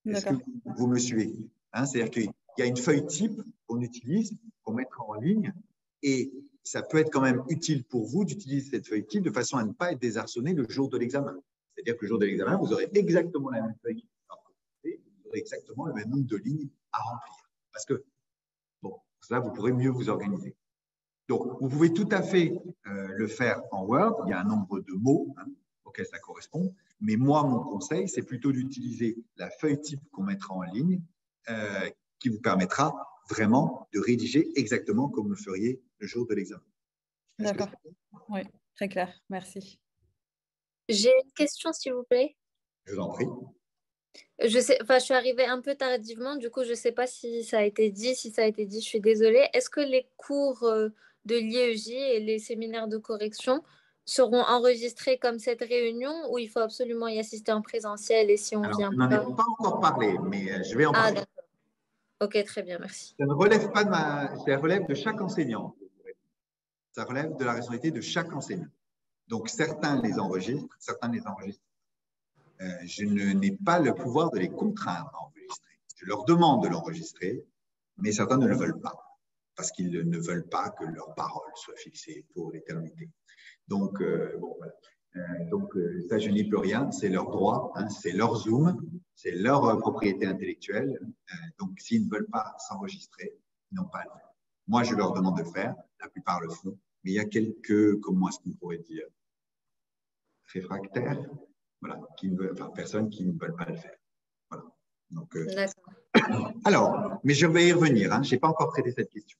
Est-ce que vous me suivez? C'est-à-dire qu'il y a une feuille type qu'on utilise, qu'on mettra en ligne, et ça peut être quand même utile pour vous d'utiliser cette feuille type de façon à ne pas être désarçonné le jour de l'examen. C'est-à-dire que le jour de l'examen, vous aurez exactement la même feuille, vous aurez exactement le même nombre de lignes à remplir. Parce que, bon, là, vous pourrez mieux vous organiser. Donc, vous pouvez tout à fait le faire en Word. Il y a un nombre de mots auxquels ça correspond. Mais moi, mon conseil, c'est plutôt d'utiliser la feuille type qu'on mettra en ligne qui vous permettra vraiment de rédiger exactement comme vous le feriez le jour de l'examen.
D'accord. Oui, très clair. Merci.
J'ai une question, s'il vous plaît.
Je vous en prie.
Je suis arrivée un peu tardivement, du coup, je ne sais pas si ça a été dit. Si ça a été dit, je suis désolée. Est-ce que les cours de l'IEJ et les séminaires de correction seront enregistrés comme cette réunion ou il faut absolument y assister en présentiel et si on vient
pas? Je n'en ai pas encore parlé, mais je vais en parler.
Ah, d'accord. Ok, très bien, merci.
Ça ne relève pas de ça relève de chaque enseignant. Ça relève de la responsabilité de chaque enseignant. Donc, certains les enregistrent, certains ne les enregistrent. Je n'ai pas le pouvoir de les contraindre à enregistrer. Je leur demande de l'enregistrer, mais certains ne le veulent pas, parce qu'ils ne veulent pas que leurs paroles soient fixées pour l'éternité. Donc, bon, voilà. Ça, je n'y peux rien, c'est leur droit, c'est leur Zoom, c'est leur propriété intellectuelle. Donc, s'ils ne veulent pas s'enregistrer, ils n'ont pas à le faire. Moi, je leur demande de le faire, la plupart le font, mais il y a quelques, comment est-ce qu'on pourrait dire, réfractaires, voilà, personnes qui ne veulent pas le faire. Voilà. Donc, alors, mais je vais y revenir, je n'ai pas encore traité cette question.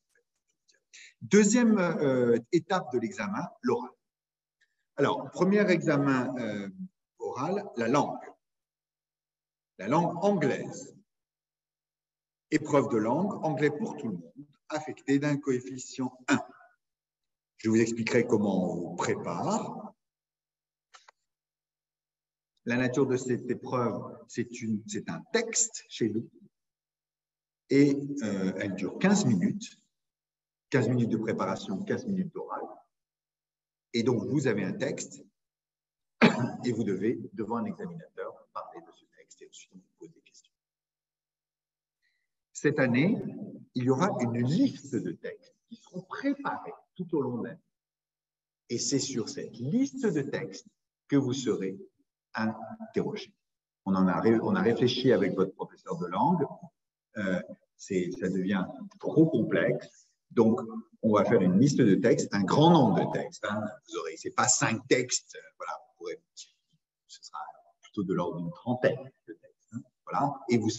Deuxième étape de l'examen, l'oral. Alors, premier examen oral, la langue. La langue anglaise. Épreuve de langue, anglais pour tout le monde, affecté d'un coefficient 1. Je vous expliquerai comment on vous prépare. La nature de cette épreuve, c'est un texte chez nous et elle dure 15 minutes. 15 minutes de préparation, 15 minutes d'oral. Et donc, vous avez un texte et vous devez, devant un examinateur, parler de ce texte et ensuite vous poser des questions. Cette année, il y aura une liste de textes qui seront préparés tout au long de l'année. Et c'est sur cette liste de textes que vous serez interrogé. On a réfléchi avec votre professeur de langue. Ça devient trop complexe. Donc, on va faire une liste de textes, un grand nombre de textes. Vous aurez, c'est pas 5 textes, voilà, ce sera plutôt de l'ordre d'une trentaine de textes. Voilà, et vous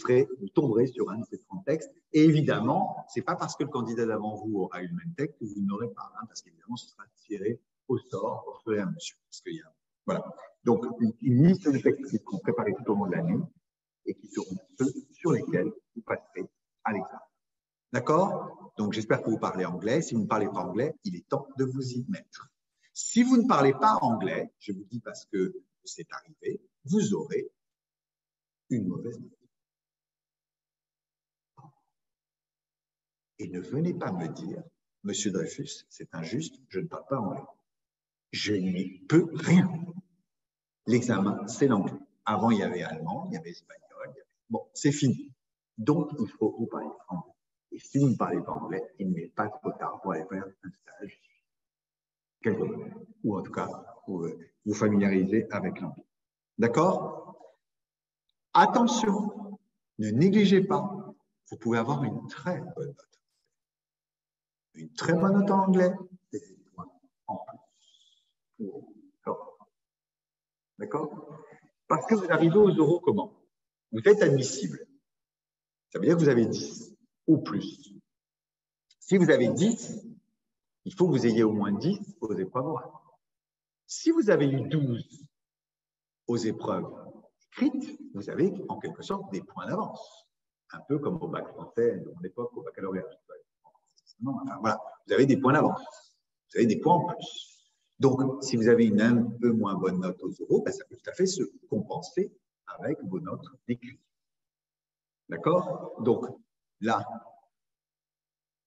tomberez sur un de ces 30 textes. Et évidemment, c'est pas parce que le candidat d'avant vous aura eu le même texte que vous n'aurez pas, parce qu'évidemment, ce sera tiré au sort, au fur et à mesure. Parce qu'il y a, voilà. Donc, une liste de textes qui seront préparés tout au long de l'année et qui seront ceux sur lesquels vous passerez à l'examen. D'accord? Donc, j'espère que vous parlez anglais. Si vous ne parlez pas anglais, il est temps de vous y mettre. Si vous ne parlez pas anglais, je vous dis parce que c'est arrivé, vous aurez une mauvaise note. Et ne venez pas me dire, Monsieur Dreyfus, c'est injuste, je ne parle pas anglais. Je n'y peux rien. L'examen, c'est l'anglais. Avant, il y avait allemand, il y avait espagnol. Bon, c'est fini. Donc, il faut vous parler anglais. Et si vous ne parlez pas anglais, il n'est pas trop tard pour aller faire un stage quelque part. Ou en tout cas, vous familiariser avec l'anglais. D'accord? Attention, ne négligez pas. Vous pouvez avoir une très bonne note. Une très bonne note en anglais, c'est des points en plus. D'accord? Parce que vous arrivez aux oraux comment? Vous êtes admissible. Ça veut dire que vous avez 10 ou plus. Si vous avez 10, il faut que vous ayez au moins 10 aux épreuves orales. Si vous avez eu 12 aux épreuves écrites, vous avez en quelque sorte des points d'avance. Un peu comme au bac français de mon époque, au baccalauréat. Enfin, voilà, vous avez des points d'avance. Vous avez des points en plus. Donc, si vous avez une un peu moins bonne note aux oraux, ben, ça peut tout à fait se compenser avec vos notes d'écrit. D'accord? Donc, là,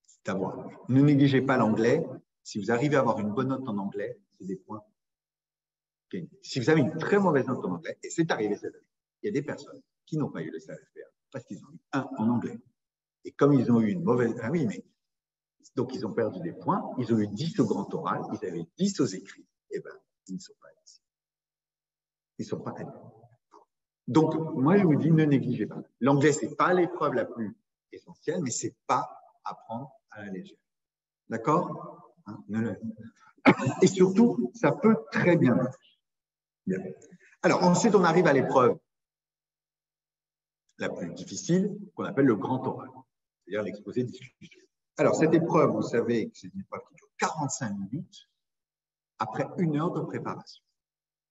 c'est à voir. Ne négligez pas l'anglais. Si vous arrivez à avoir une bonne note en anglais, c'est des points. Si vous avez une très mauvaise note en anglais, et c'est arrivé cette année, il y a des personnes qui n'ont pas eu le CFPA parce qu'ils ont eu 1 en anglais. Et comme ils ont eu une mauvaise... Ah oui, mais... Donc, ils ont perdu des points. Ils ont eu 10 au grand oral. Ils avaient 10 aux écrits. Eh bien, ils ne sont pas ici. Ils ne sont pas allés. Donc, moi, je vous dis, ne négligez pas. L'anglais, ce n'est pas l'épreuve la plus essentielle, mais ce n'est pas à prendre à la légère. D'accord? Et surtout, ça peut très bien marcher. Bien. Alors, ensuite, on arrive à l'épreuve la plus difficile, qu'on appelle le grand oral, c'est-à-dire l'exposé discussion. Alors, cette épreuve, vous savez que c'est une épreuve qui dure 45 minutes après 1 heure de préparation.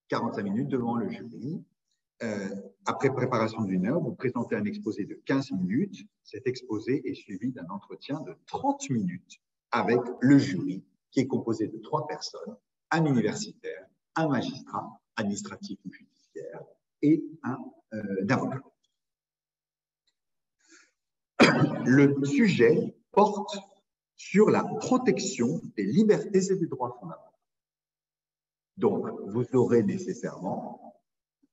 45 minutes devant le jury. Après préparation d'1 heure, vous présentez un exposé de 15 minutes. Cet exposé est suivi d'un entretien de 30 minutes avec le jury, qui est composé de 3 personnes, un universitaire, un magistrat administratif ou judiciaire et un avocat. Le sujet porte sur la protection des libertés et des droits fondamentaux. Donc, vous aurez nécessairement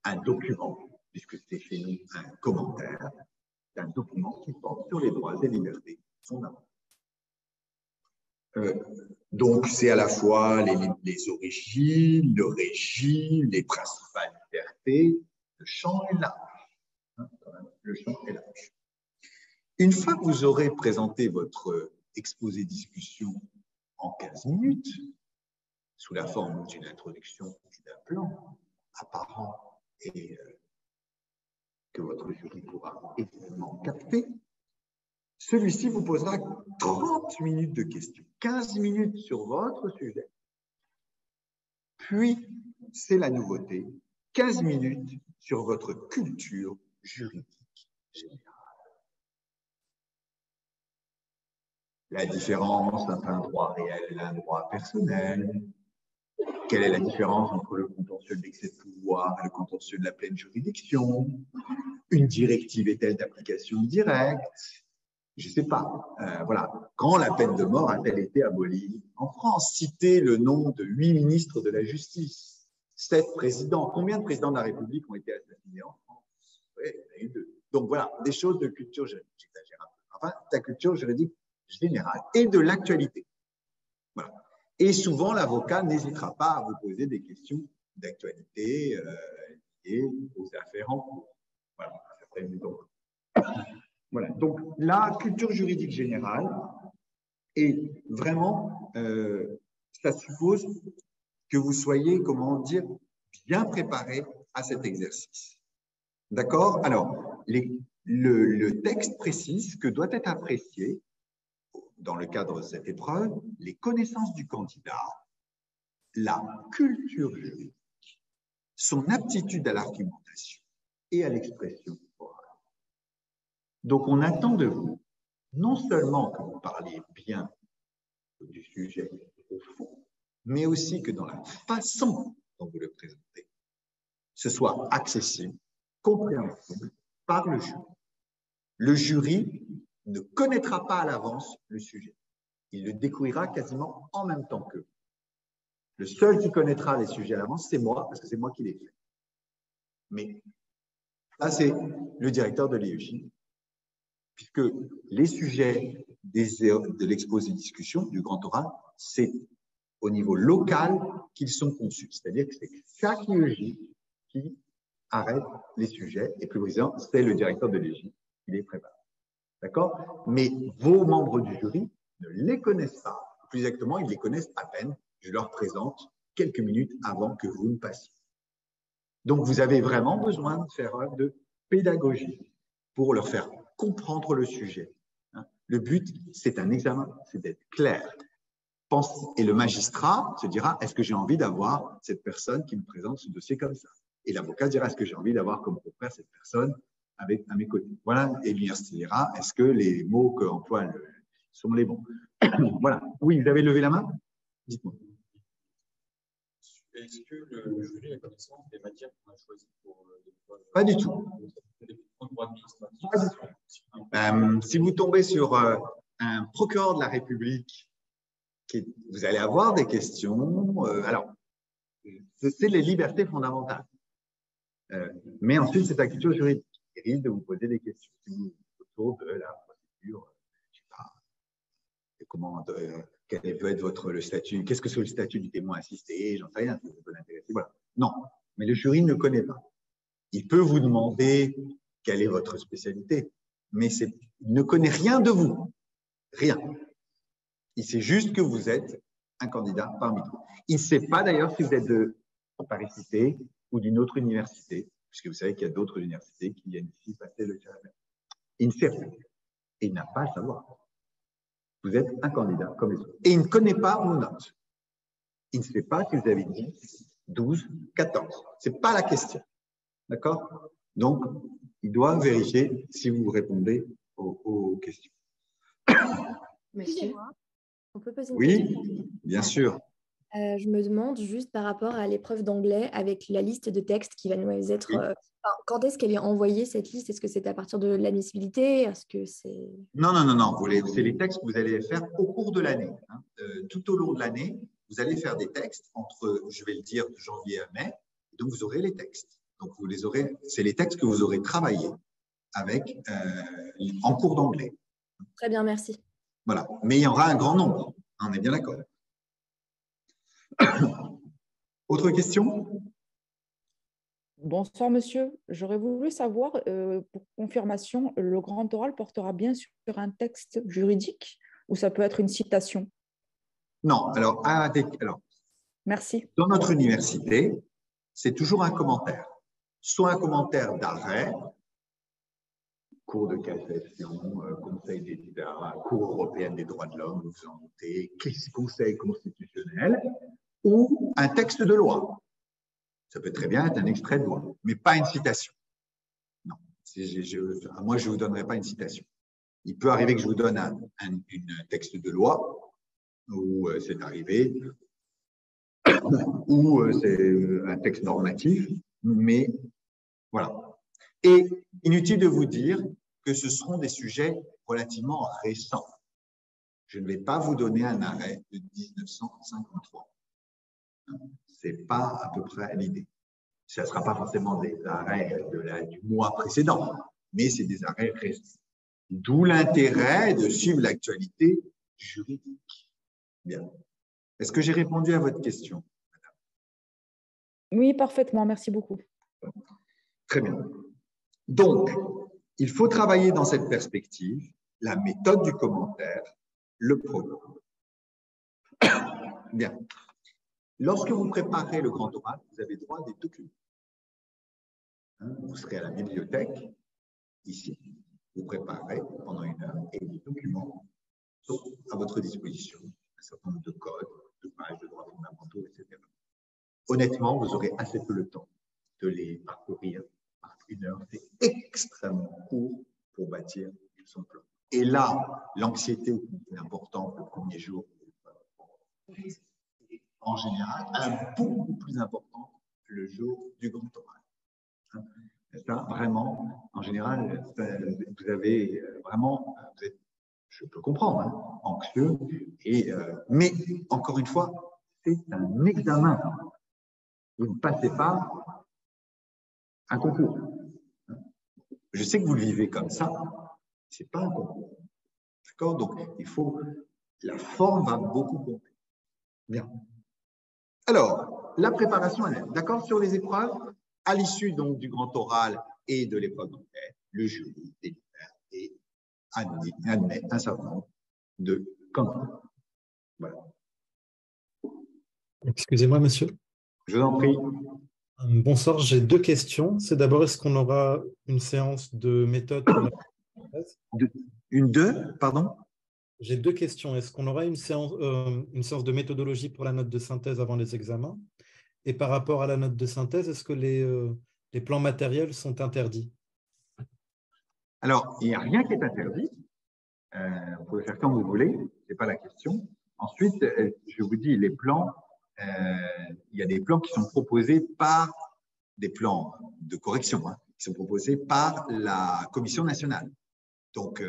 un document, puisque c'est chez nous un commentaire, d'un document qui porte sur les droits et libertés fondamentaux. Donc, c'est à la fois les origines, le régime, les principales libertés. Le champ est large. Hein, le champ est large. Une fois que vous aurez présenté votre exposé discussion en 15 minutes, sous la forme d'une introduction ou d'un plan apparent et que votre jury pourra évidemment capter, celui-ci vous posera 30 minutes de questions, 15 minutes sur votre sujet, puis, c'est la nouveauté, 15 minutes sur votre culture juridique générale. La différence entre un droit réel et un droit personnel. Quelle est la différence entre le contentieux de l'excès de pouvoir et le contentieux de la pleine juridiction? Une directive est-elle d'application directe? Je ne sais pas. Voilà. Quand la peine de mort a-t-elle été abolie en France? Citez le nom de 8 ministres de la Justice, 7 présidents. Combien de présidents de la République ont été assassinés en France? Oui, il y en a eu 2. Donc voilà, des choses de culture juridique. J'exagère un peu. Enfin, de la culture juridique générale et de l'actualité. Voilà. Et souvent, l'avocat n'hésitera pas à vous poser des questions d'actualité liées aux affaires en cours. Voilà. Voilà. Donc, la culture juridique générale est vraiment, ça suppose que vous soyez, comment dire, bien préparé à cet exercice. D'accord? Alors, le texte précise que doit être apprécié dans le cadre de cette épreuve, les connaissances du candidat, la culture juridique, son aptitude à l'argumentation et à l'expression orale. Donc, on attend de vous non seulement que vous parliez bien du sujet au fond, mais aussi que dans la façon dont vous le présentez, ce soit accessible, compréhensible par le jury. Le jury ne connaîtra pas à l'avance le sujet. Il le découvrira quasiment en même temps qu'eux. Le seul qui connaîtra les sujets à l'avance, c'est moi, parce que c'est moi qui les fais. Mais là, c'est le directeur de l'IEJ, puisque les sujets de l'exposé discussion, du grand oral, c'est au niveau local qu'ils sont conçus. C'est-à-dire que c'est chaque IEJ qui arrête les sujets, et plus précisément, c'est le directeur de l'IEJ qui les prépare. D'accord? Mais vos membres du jury ne les connaissent pas. Plus exactement, ils les connaissent à peine. Je leur présente quelques minutes avant que vous ne passiez. Donc, vous avez vraiment besoin de faire œuvre de pédagogie pour leur faire comprendre le sujet. Le but, c'est un examen, c'est d'être clair. Et le magistrat se dira, est-ce que j'ai envie d'avoir cette personne qui me présente ce dossier comme ça? Et l'avocat dira, est-ce que j'ai envie d'avoir comme confrère cette personne à mes côtés? Voilà, et l'université dira, est-ce que les mots qu'emploie sont les bons? Voilà. Oui, vous avez levé la main? Dites-moi.
Est-ce que le jury a connaissance des matières qu'on a choisies pour
Pas du tout. Si vous tombez sur un procureur de la République, vous allez avoir des questions. Alors, c'est les libertés fondamentales. Mais ensuite, c'est la culture juridique. Il risque de vous poser des questions autour de la procédure. Je sais pas, comment, quel peut être le statut, qu'est-ce que c'est le statut du témoin assisté, j'en sais rien, ça peut l'intéresser. Voilà. Non, mais le jury ne connaît pas. Il peut vous demander quelle est votre spécialité, mais il ne connaît rien de vous. Rien. Il sait juste que vous êtes un candidat parmi nous. Il ne sait pas d'ailleurs si vous êtes de Paris-Cité ou d'une autre université, puisque vous savez qu'il y a d'autres universités qui viennent ici passer le challenge. Il ne sait rien. Et il n'a pas à le savoir. Vous êtes un candidat comme les autres. Et il ne connaît pas vos notes. Il ne sait pas si vous avez 10, 12, 14. Ce n'est pas la question. D'accord? Donc, il doit vérifier si vous répondez aux questions.
Monsieur, on peut poser une
Oui,
question?
bien sûr.
Je me demande juste par rapport à l'épreuve d'anglais avec la liste de textes qui va nous être…
Oui.
Quand est-ce qu'elle est envoyée, cette liste? Est-ce que c'est à partir de l'admissibilité? Est-ce que c'est…
Non. C'est les textes que vous allez faire au cours de l'année. Tout au long de l'année, vous allez faire des textes entre, je vais le dire, de janvier à mai. Donc, vous aurez les textes. Donc, vous les aurez. C'est les textes que vous aurez travaillés en cours d'anglais.
Très bien, merci.
Voilà. Mais il y aura un grand nombre. On est bien d'accord. Autre question?
Bonsoir, monsieur. J'aurais voulu savoir, pour confirmation, le grand oral portera bien sur un texte juridique ou ça peut être une citation?
Non. Alors,
merci.
Dans notre université, c'est toujours un commentaire. Soit un commentaire d'arrêt, cour de cassation, conseil d'État, cour européenne des droits de l'homme, vous en doutez, conseil constitutionnel, ou un texte de loi. Ça peut très bien être un extrait de loi, mais pas une citation. Non, moi, je ne vous donnerai pas une citation. Il peut arriver que je vous donne un texte de loi, ou c'est arrivé, ou c'est un texte normatif, mais voilà. Et inutile de vous dire que ce seront des sujets relativement récents. Je ne vais pas vous donner un arrêt de 1953. Ce n'est pas à peu près l'idée. Ce ne sera pas forcément des arrêts du mois précédent, mais c'est des arrêts récents. D'où l'intérêt de suivre l'actualité juridique. Bien. Est-ce que j'ai répondu à votre question, madame?
Oui, parfaitement. Merci beaucoup.
Très bien. Donc, il faut travailler dans cette perspective la méthode du commentaire, le programme. Bien. Lorsque vous préparez le grand oral, vous avez droit à des documents. Vous serez à la bibliothèque, ici. Vous préparez pendant 1 heure et les documents sont à votre disposition. Un certain nombre de codes, de pages, de droits fondamentaux, etc. Honnêtement, vous aurez assez peu le temps de les parcourir par 1 heure. C'est extrêmement court pour bâtir son plan. Et là, l'anxiété qui est importante le premier jour, en général, beaucoup plus importante le jour du grand oral. Ça, vraiment, en général, vous avez vraiment, je peux comprendre, hein, anxieux, mais encore une fois, c'est un examen. Vous ne passez pas un concours. Je sais que vous le vivez comme ça, ce n'est pas un concours. D'accord? Donc, la forme va beaucoup compter. Bien. Alors, la préparation, d'accord, sur les épreuves, à l'issue donc du grand oral et de l'épreuve d'enquête, le jury délibère et admet un certain nombre de candidats. Voilà.
Excusez-moi, monsieur.
Je vous en prie.
Bonsoir, j'ai 2 questions. C'est d'abord, est-ce qu'on aura une séance de méthode pour la synthèse?
Pardon?
J'ai 2 questions. Est-ce qu'on aura une séance de méthodologie pour la note de synthèse avant les examens? Et par rapport à la note de synthèse, est-ce que les plans matériels sont interdits?
Alors, il n'y a rien qui est interdit. Vous pouvez faire comme vous voulez, ce n'est pas la question. Ensuite, je vous dis, les plans, il y a des plans qui sont proposés par des plans de correction, hein, qui sont proposés par la Commission nationale. Donc,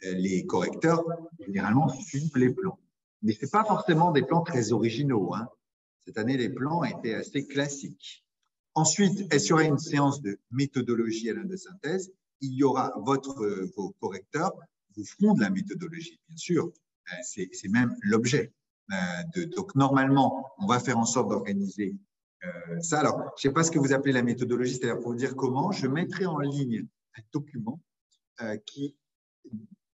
les correcteurs, généralement, suivent les plans. Mais ce n'est pas forcément des plans très originaux. Hein. Cette année, les plans étaient assez classiques. Ensuite, est-ce qu'il y aura une séance de méthodologie à la de synthèse? Il y aura vos correcteurs vous feront de la méthodologie, bien sûr. C'est même l'objet. Donc, normalement, on va faire en sorte d'organiser ça. Alors, je ne sais pas ce que vous appelez la méthodologie, c'est-à-dire pour vous dire comment, je mettrai en ligne un document qui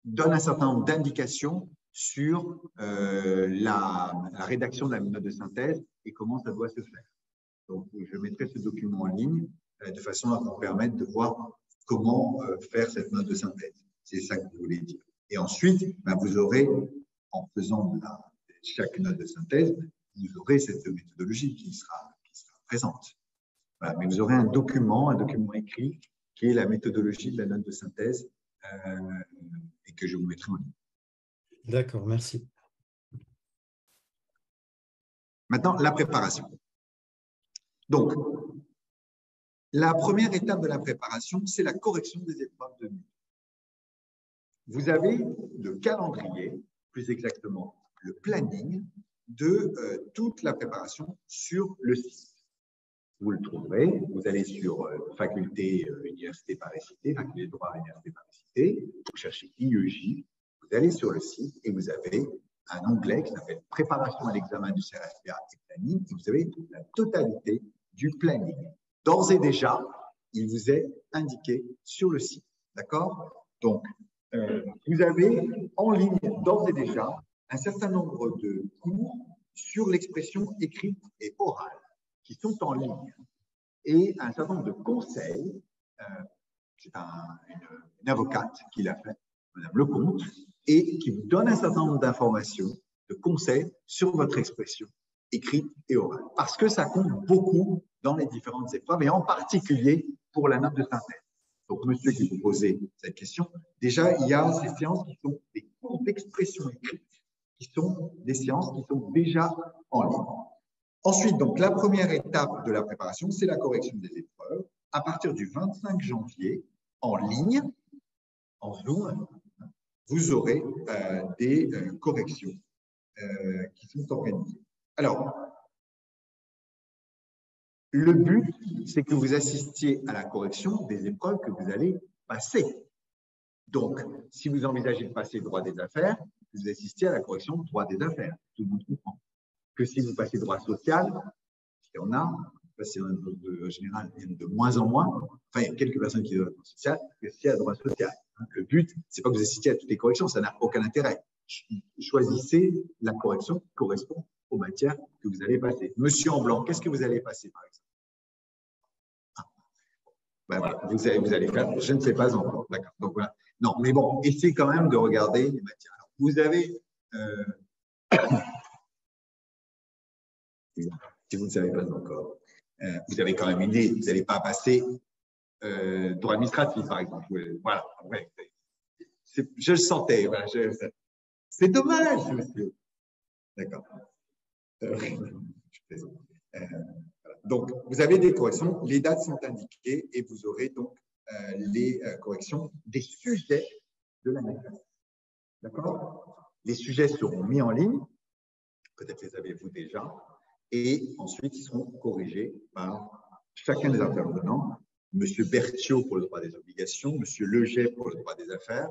donne un certain nombre d'indications sur la rédaction de la note de synthèse et comment ça doit se faire. Donc, je mettrai ce document en ligne de façon à vous permettre de voir comment faire cette note de synthèse. C'est ça que vous voulez dire. Et ensuite, vous aurez, en faisant chaque note de synthèse, vous aurez cette méthodologie qui sera présente. Voilà. Mais vous aurez un document écrit qui est la méthodologie de la note de synthèse et que je vous mettrai en ligne.
D'accord, merci.
Maintenant, la préparation. Donc, la première étape de la préparation, c'est la correction des épreuves de nuit. Vous avez le calendrier, plus exactement le planning de toute la préparation sur le site. Vous le trouverez, vous allez sur faculté Université Paris-Cité, faculté de droit Université Paris-Cité, vous cherchez IEJ, vous allez sur le site et vous avez un onglet qui s'appelle Préparation à l'examen du CRFPA et planning, et vous avez la totalité du planning. D'ores et déjà, il vous est indiqué sur le site. D'accord? Donc, vous avez en ligne d'ores et déjà un certain nombre de cours sur l'expression écrite et orale qui sont en ligne et un certain nombre de conseils. C'est une avocate qui l'a fait, Madame Lecomte, et qui vous donne un certain nombre d'informations, de conseils sur votre expression écrite et orale. Parce que ça compte beaucoup dans les différentes épreuves et en particulier pour la note de synthèse. Donc, monsieur qui vous posait cette question, déjà, il y a ces séances qui sont des cours d'expression écrite, qui sont des séances qui sont déjà en ligne. Ensuite, donc, la première étape de la préparation, c'est la correction des épreuves. À partir du 25 janvier, en ligne, en Zoom, vous aurez des corrections qui sont organisées. Alors, le but, c'est que vous assistiez à la correction des épreuves que vous allez passer. Donc, si vous envisagez de passer droit des affaires, vous assistiez à la correction droit des affaires. Tout le monde comprend. Que si vous passez droit social, il y en a, c'est en général, il y en a de moins en moins. Enfin, il y a quelques personnes qui doivent droit social, que si à droit social. Le but, c'est pas que vous assistiez à toutes les corrections, ça n'a aucun intérêt. Choisissez la correction qui correspond aux matières que vous allez passer. Monsieur en blanc, qu'est-ce que vous allez passer, par exemple? Voilà, vous allez faire, je ne sais pas encore. D'accord. Donc voilà. Non, mais bon, essayez quand même de regarder les matières. Alors, vous avez, si vous ne savez pas encore, Vous avez quand même une idée, vous n'allez pas passer droit administratif, par exemple. Voilà, ouais. Je le sentais. Voilà, c'est dommage, monsieur. D'accord. Je plaisante. Voilà. Donc, vous avez des corrections, les dates sont indiquées et vous aurez donc les corrections des sujets de l'année classe. D'accord? Les sujets seront mis en ligne, peut-être les avez-vous déjà, et ensuite ils seront corrigés par chacun des intervenants. Monsieur Berthiaud pour le droit des obligations, Monsieur Leget pour le droit des affaires,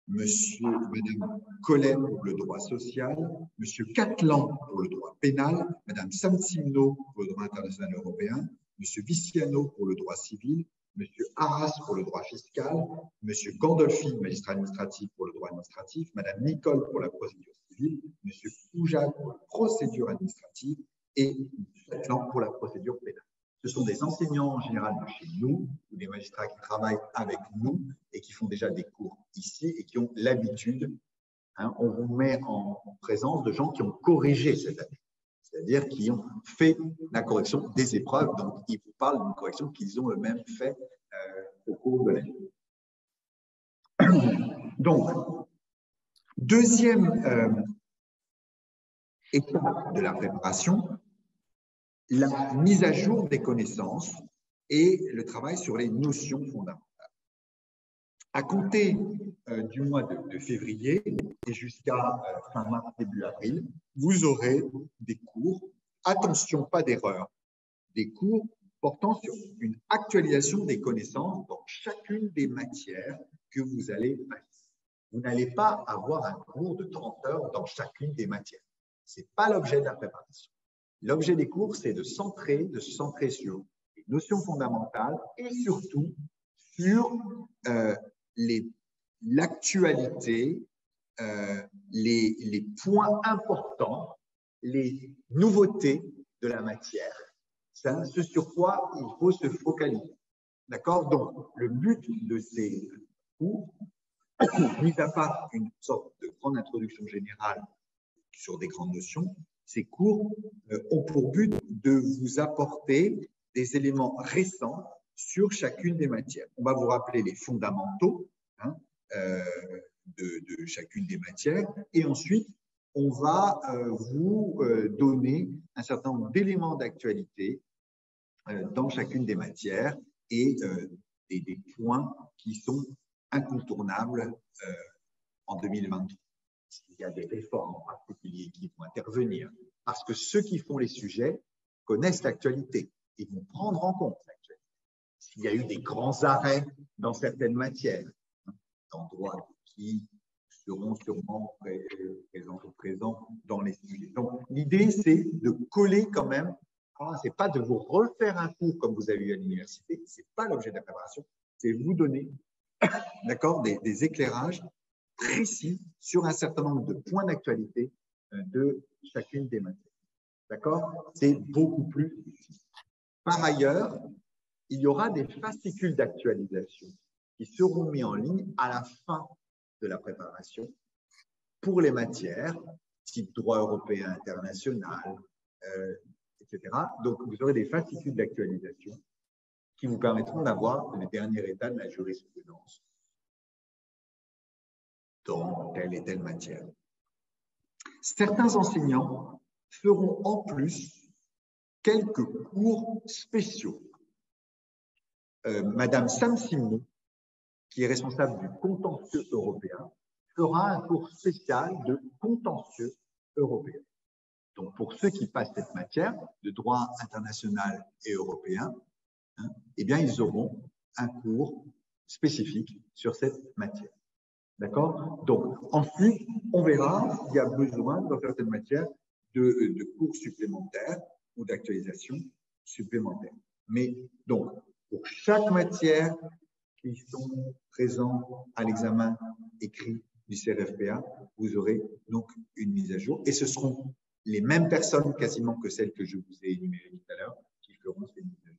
Madame Collet pour le droit social, Monsieur Catlan pour le droit pénal, Madame Samsimno pour le droit international européen, Monsieur Viciano pour le droit civil, Monsieur Arras pour le droit fiscal, Monsieur Gandolfi, magistrat administratif pour le droit administratif, Madame Nicole pour la procédure civile, Monsieur Poujal pour la procédure administrative et Monsieur Catlan pour la procédure pénale. Ce sont des enseignants en général de chez nous, ou des magistrats qui travaillent avec nous et qui font déjà des cours ici et qui ont l'habitude. On vous met en présence de gens qui ont corrigé cette année, c'est-à-dire qui ont fait la correction des épreuves. Donc, ils vous parlent d'une correction qu'ils ont eux-mêmes fait au cours de l'année. Donc, deuxième étape de la préparation, la mise à jour des connaissances et le travail sur les notions fondamentales. À compter du mois de février et jusqu'à fin mars, début avril, vous aurez des cours, attention, pas d'erreur, des cours portant sur une actualisation des connaissances dans chacune des matières que vous allez passer. Vous n'allez pas avoir un cours de 30 heures dans chacune des matières. Ce n'est pas l'objet de la préparation. L'objet des cours, c'est de se centrer sur les notions fondamentales et surtout sur l'actualité, les points importants, les nouveautés de la matière. C'est ce sur quoi il faut se focaliser. D'accord? Donc, le but de ces cours, mis à part une sorte de grande introduction générale sur des grandes notions, ces cours ont pour but de vous apporter des éléments récents sur chacune des matières. On va vous rappeler les fondamentaux de chacune des matières et ensuite, on va vous donner un certain nombre d'éléments d'actualité dans chacune des matières et des points qui sont incontournables en 2023. Il y a des réformes en particulier qui vont intervenir parce que ceux qui font les sujets connaissent l'actualité. Ils vont prendre en compte l'actualité. S'il y a eu des grands arrêts dans certaines matières, d'endroits qui seront sûrement présents dans les sujets. Donc, l'idée, c'est de coller quand même. Ce n'est pas de vous refaire un cours comme vous avez eu à l'université. Ce n'est pas l'objet de la préparation. C'est vous donner des éclairages précis sur un certain nombre de points d'actualité de chacune des matières. D'accord? C'est beaucoup plus utile. Par ailleurs, il y aura des fascicules d'actualisation qui seront mis en ligne à la fin de la préparation pour les matières type droit européen international, etc. Donc, vous aurez des fascicules d'actualisation qui vous permettront d'avoir le dernier état de la jurisprudence dans telle et telle matière. Certains enseignants feront en plus quelques cours spéciaux. Madame Samsimno, qui est responsable du contentieux européen, fera un cours spécial de contentieux européen. Donc, pour ceux qui passent cette matière de droit international et européen, eh bien, ils auront un cours spécifique sur cette matière. D'accord? Donc, ensuite, on verra s'il y a besoin, dans certaines matières, de cours supplémentaires ou d'actualisation supplémentaire. Mais donc, pour chaque matière qui sont présents à l'examen écrit du CRFPA, vous aurez donc une mise à jour. Et ce seront les mêmes personnes quasiment que celles que je vous ai énumérées tout à l'heure qui feront ces mises à jour.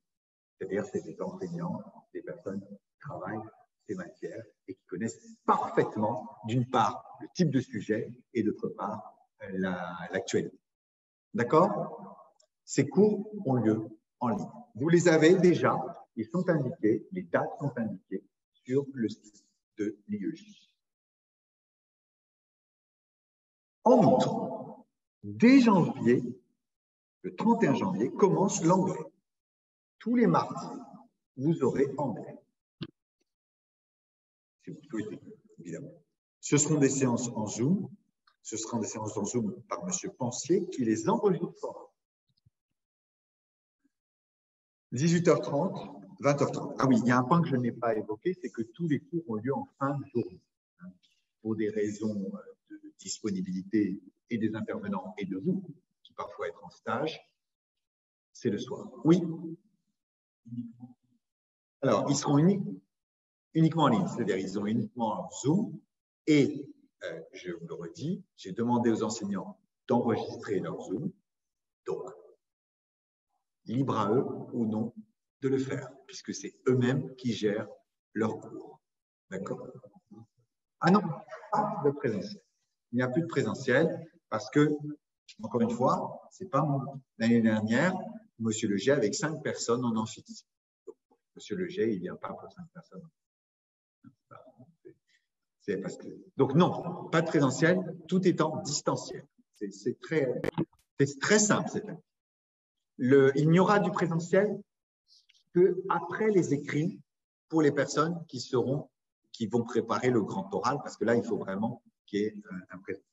C'est-à-dire, c'est des enseignants, des personnes qui travaillent ces matières et qui connaissent parfaitement, d'une part, le type de sujet et d'autre part, l'actualité. D'accord? Ces cours ont lieu en ligne. Vous les avez déjà, ils sont indiqués, les dates sont indiquées sur le site de l'IEJ. En outre, dès janvier, le 31 janvier, commence l'anglais. Tous les mardis, vous aurez anglais. Si vous le souhaitez, évidemment. Ce seront des séances en Zoom. Ce seront des séances en Zoom par M. Pensier qui les enregistrera. 18h30, 20h30. Ah oui, il y a un point que je n'ai pas évoqué, c'est que tous les cours ont lieu en fin de journée. Pour des raisons de disponibilité et des intervenants et de vous, qui parfois êtes en stage, c'est le soir. Oui. Alors, ils seront uniquement en ligne, c'est-à-dire ils ont uniquement Zoom et, je vous le redis, j'ai demandé aux enseignants d'enregistrer leur Zoom, donc libre à eux ou non de le faire, puisque c'est eux-mêmes qui gèrent leur cours. D'accord? Ah non, pas de présentiel. Il n'y a plus de présentiel parce que, encore une fois, c'est pas l'année dernière, Monsieur Leger avec 5 personnes en amphi. Monsieur Leger, il ne vient pas pour 5 personnes. C'est parce que... Donc non, pas de présentiel, tout étant distanciel. C'est très simple cette année. Il n'y aura du présentiel qu'après les écrits pour les personnes qui vont préparer le grand oral, parce que là, il faut vraiment qu'il y ait un présentiel.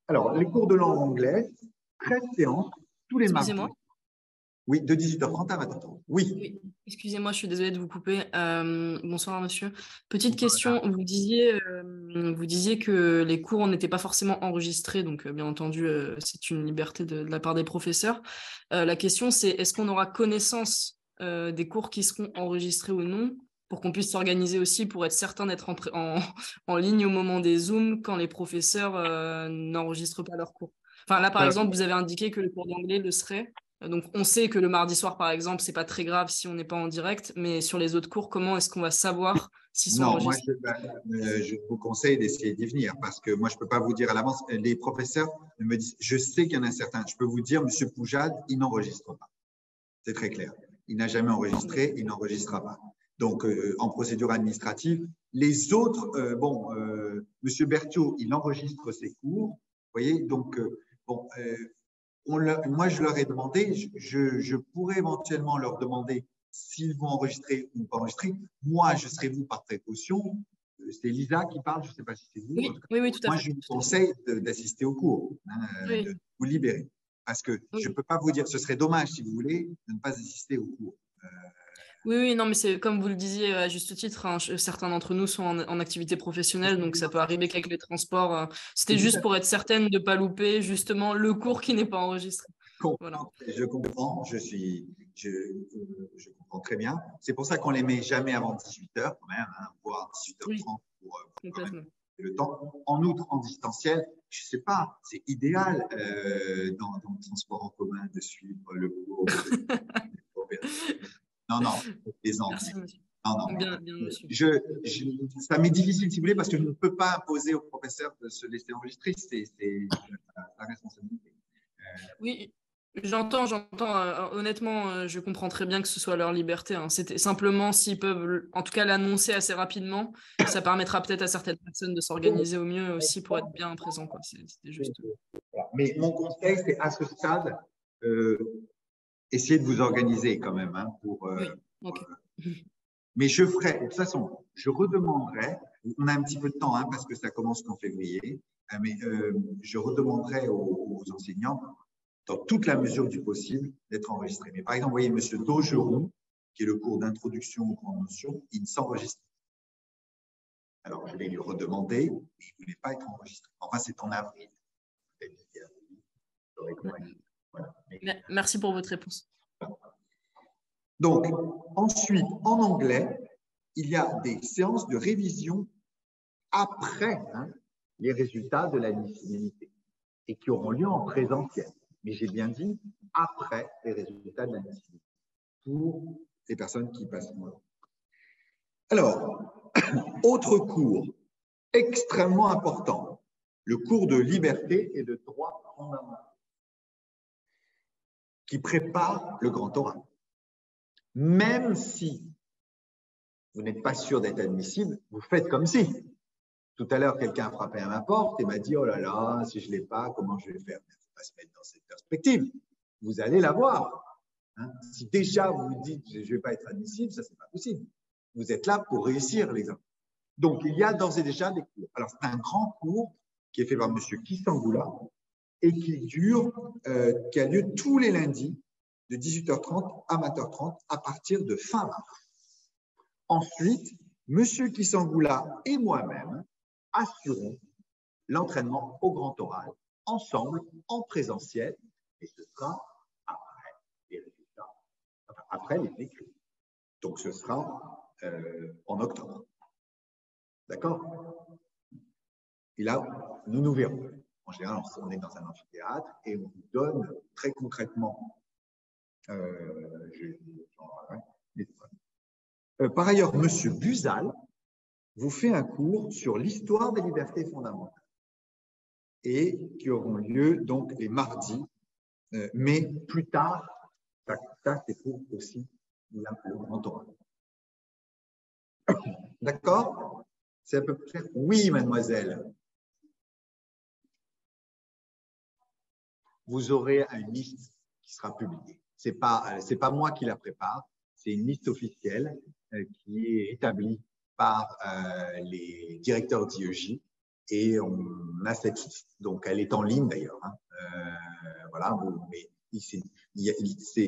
Alors, les cours de langue anglaise, 13 séances, tous les mardis.
Excusez-moi.
Oui, de 18h30 à 20h30. Oui.
Excusez-moi, je suis désolée de vous couper. Bonsoir, monsieur. Petite question, vous disiez que les cours n'étaient pas forcément enregistrés, donc bien entendu, c'est une liberté de la part des professeurs. La question, c'est est-ce qu'on aura connaissance des cours qui seront enregistrés ou non, pour qu'on puisse s'organiser aussi pour être certain d'être en ligne au moment des Zooms quand les professeurs n'enregistrent pas leurs cours. Enfin, là, par exemple, vous avez indiqué que le cours d'anglais le serait. Donc, on sait que le mardi soir, par exemple, c'est pas très grave si on n'est pas en direct, mais sur les autres cours, comment est-ce qu'on va savoir s'ils sont enregistrés?
Je vous conseille d'essayer d'y venir parce que moi, je peux pas vous dire à l'avance. Les professeurs me disent, je sais qu'il y en a certains. Je peux vous dire, Monsieur Poujade, il n'enregistre pas. C'est très clair. Il n'a jamais enregistré, il n'enregistrera pas. Donc, en procédure administrative, les autres, Monsieur Berthiaud, il enregistre ses cours. Vous voyez, donc, moi, je leur ai demandé, je pourrais éventuellement leur demander s'ils vont enregistrer ou pas enregistrer. Moi, je serai vous par précaution. C'est Lisa qui parle, je ne sais pas si c'est vous.
Oui, tout à fait.
Moi, je vous conseille d'assister au cours, de vous libérer. Parce que je ne peux pas vous dire, ce serait dommage, si vous voulez, de ne pas assister au cours.
Oui, non, mais c'est comme vous le disiez à juste titre, hein, certains d'entre nous sont en activité professionnelle, donc ça peut arriver qu'avec les transports. C'était juste pour être certaine de ne pas louper justement le cours qui n'est pas enregistré.
Voilà. Je comprends, je comprends très bien. C'est pour ça qu'on ne les met jamais avant 18h quand même, voire 18h30 pour le temps. En outre, en distanciel, je ne sais pas, c'est idéal dans le transport en commun de suivre le cours. Non, les enfants. Non.
Bien, monsieur.
Ça m'est difficile, si vous voulez, parce que je ne peux pas imposer au professeur de se laisser enregistrer. C'est la responsabilité.
Oui, j'entends. Honnêtement, je comprends très bien que ce soit leur liberté. Hein. C'était simplement s'ils peuvent, en tout cas, l'annoncer assez rapidement, ça permettra peut-être à certaines personnes de s'organiser au mieux aussi pour être bien présents. C'était juste.
Mais mon conseil, c'est à ce stade. Essayez de vous organiser quand même. Mais je ferai, de toute façon, je redemanderai, on a un petit peu de temps parce que ça commence qu'en février, mais je redemanderai aux enseignants, dans toute la mesure du possible, d'être enregistrés. Mais par exemple, vous voyez, M. Daugeron, qui est le cours d'introduction aux grandes notions, il ne s'enregistre pas. Alors, je vais lui redemander, mais il ne voulait pas être enregistré. Enfin, c'est en avril.
Voilà. Merci pour votre réponse.
Donc, ensuite, en anglais, il y a des séances de révision après les résultats de l'admissibilité et qui auront lieu en présentiel. Mais j'ai bien dit après les résultats de l'admissibilité pour les personnes qui passent moins. Alors, autre cours extrêmement important, le cours de liberté et de droit fondamental, qui prépare le grand oral. Même si vous n'êtes pas sûr d'être admissible, vous faites comme si. Tout à l'heure, quelqu'un a frappé à ma porte et m'a dit « Oh là là, si je ne l'ai pas, comment je vais faire ?» Il ne faut pas se mettre dans cette perspective. Vous allez l'avoir. Hein? Si déjà vous vous dites « Je ne vais pas être admissible », ça, ce n'est pas possible. Vous êtes là pour réussir l'examen. Donc, il y a d'ores et déjà des cours. Alors, c'est un grand cours qui est fait par M. Kissangoula et qui a lieu tous les lundis de 18h30 à 20h30 à partir de fin mars. Ensuite, M. Kissangoula et moi-même assurons l'entraînement au grand oral, ensemble, en présentiel, et ce sera après les résultats, enfin, après les écrits. Donc, ce sera en octobre. D'accord? Et là, nous verrons. En général, on est dans un amphithéâtre et on vous donne très concrètement. Par ailleurs, M. Buzal vous fait un cours sur l'histoire des libertés fondamentales et qui auront lieu donc les mardis, mais plus tard, ça c'est pour aussi le grand oral. D'accord? C'est à peu près. Oui, mademoiselle. Vous aurez une liste qui sera publiée. C'est pas moi qui la prépare, c'est une liste officielle qui est établie par les directeurs d'IEJ et on a cette liste. Donc, elle est en ligne d'ailleurs. Hein. Voilà.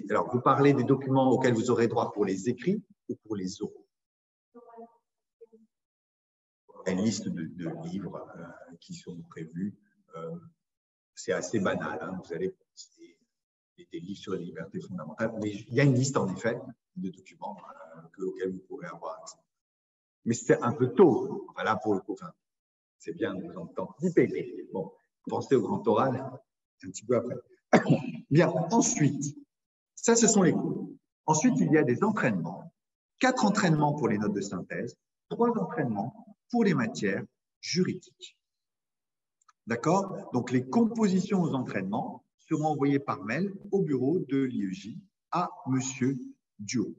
Alors, vous parlez des documents auxquels vous aurez droit pour les écrits ou pour les oraux? Une liste de livres qui sont prévus. C'est assez banal. Hein. Vous allez des livres sur les libertés fondamentales. Mais il y a une liste, en effet, de documents auxquels vous pourrez avoir accès. Mais c'est un peu tôt. Enfin, là, pour le coup, enfin, c'est bien de vous anticiper. Bon, pensez au grand oral un petit peu après. Bien, ensuite, ça, ce sont les cours. Ensuite, il y a des entraînements. 4 entraînements pour les notes de synthèse, 3 entraînements pour les matières juridiques. D'accord? Donc, les compositions aux entraînements seront envoyées par mail au bureau de l'IEJ à M. Duron.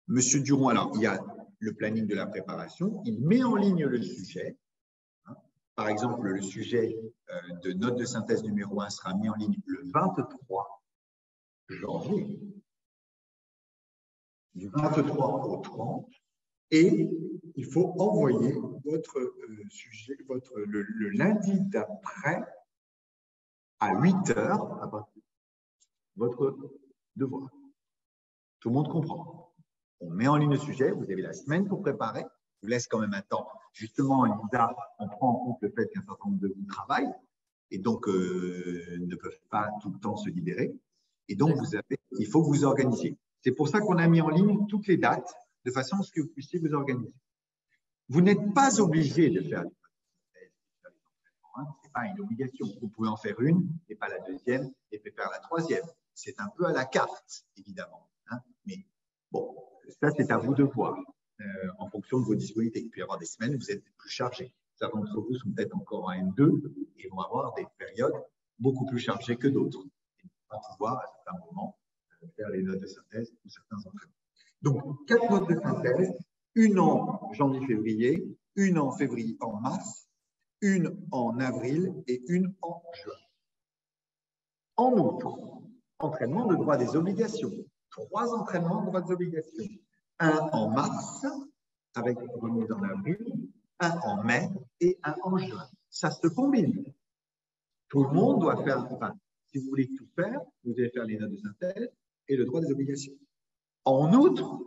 M. Duron, alors, il y a le planning de la préparation, il met en ligne le sujet. Par exemple, le sujet de note de synthèse numéro 1 sera mis en ligne le 23 janvier, du 23 au 30, et il faut envoyer votre sujet le lundi d'après à 8 heures, votre devoir. Tout le monde comprend. On met en ligne le sujet, vous avez la semaine pour préparer, je vous laisse quand même un temps. Justement, Lisa, on prend en compte le fait qu'un certain nombre de vous travaillent et donc ne peuvent pas tout le temps se libérer. Et donc, il faut que vous organisiez. C'est pour ça qu'on a mis en ligne toutes les dates de façon à ce que vous puissiez vous organiser. Vous n'êtes pas obligé de faire ce n'est pas une obligation. Vous pouvez en faire une et pas la deuxième et puis faire la troisième. C'est un peu à la carte, évidemment. Hein, mais bon, ça, c'est à vous de voir en fonction de vos disponibilités. Il peut y avoir des semaines où vous êtes plus chargés. Certains d'entre vous sont peut-être encore en M2 et vont avoir des périodes beaucoup plus chargées que d'autres. Et on va pouvoir, à certains moments, faire les notes de synthèse ou certains entraînements. Donc, 4 notes de synthèse, une en janvier-février, une en mars, une en avril et une en juin. En outre, entraînement de droit des obligations. 3 entraînements de droit des obligations. Un en mars, avec remise en avril, un en mai et un en juin. Ça se combine. Tout le monde doit faire, enfin, si vous voulez tout faire, vous allez faire les notes de synthèse et le droit des obligations. En outre,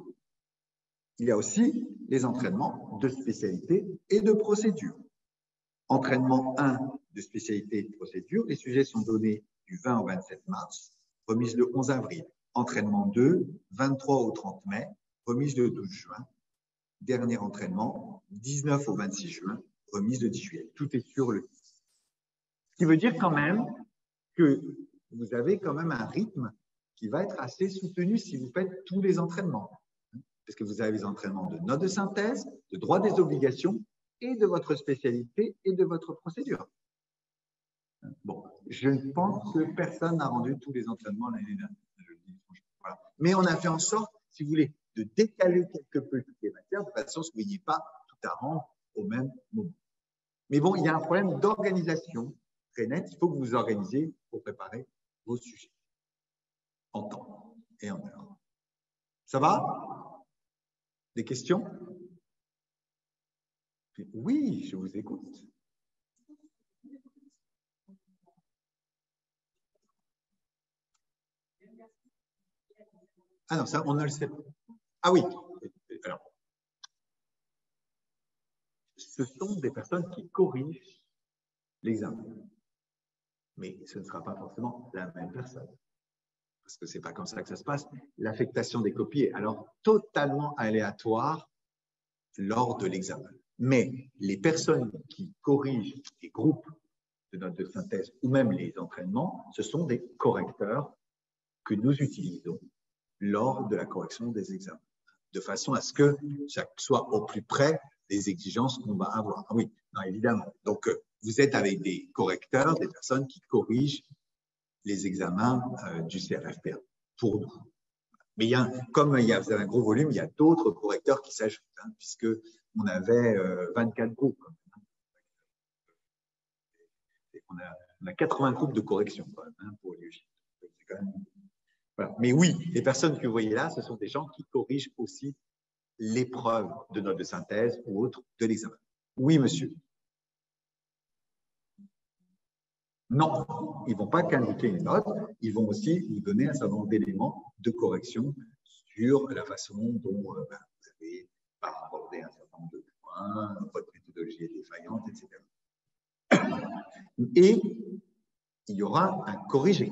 il y a aussi les entraînements de spécialité et de procédure. Entraînement 1 de spécialité et de procédure, les sujets sont donnés du 20 au 27 mars, remise le 11 avril. Entraînement 2, 23 au 30 mai, remise le 12 juin. Dernier entraînement, 19 au 26 juin, remise le 10 juillet. Tout est sur le site. Ce qui veut dire quand même que vous avez quand même un rythme qui va être assez soutenu si vous faites tous les entraînements. Parce que vous avez les entraînements de notes de synthèse, de droit des obligations et de votre spécialité et de votre procédure. Bon, je pense que personne n'a rendu tous les entraînements l'année dernière. Voilà. Mais on a fait en sorte, si vous voulez, de décaler quelque peu toutes les matières de façon à ce que vous n'ayez pas tout à rendre au même moment. Mais bon, il y a un problème d'organisation très net. Il faut que vous vous organisez pour préparer vos sujets en temps et en heure. Ça va? Des questions? Oui, je vous écoute. Ah non, ça, on ne le sait pas. Ah oui. Alors, ce sont des personnes qui corrigent l'examen. Mais ce ne sera pas forcément la même personne. Parce que ce n'est pas comme ça que ça se passe. L'affectation des copies est alors totalement aléatoire lors de l'examen. Mais les personnes qui corrigent les groupes de notes de synthèse ou même les entraînements, ce sont des correcteurs que nous utilisons lors de la correction des examens, de façon à ce que ça soit au plus près des exigences qu'on va avoir. Ah oui, non, évidemment. Donc, vous êtes avec des correcteurs, des personnes qui corrigent les examens du CRFPA pour nous. Mais comme vous avez un gros volume, il y a d'autres correcteurs qui s'ajoutent, hein, puisque on avait 24 groupes. On a 80 groupes de correction quand même, hein, pour l'IEJ. Voilà. Mais oui, les personnes que vous voyez là, ce sont des gens qui corrigent aussi l'épreuve de notes de synthèse ou autre de l'examen. Oui, monsieur. Non, ils ne vont pas qu'indiquer une note, ils vont aussi vous donner un certain nombre d'éléments de correction sur la façon dont vous avez abordé un certain nombre de points, votre méthodologie est défaillante, etc. Et il y aura un corrigé.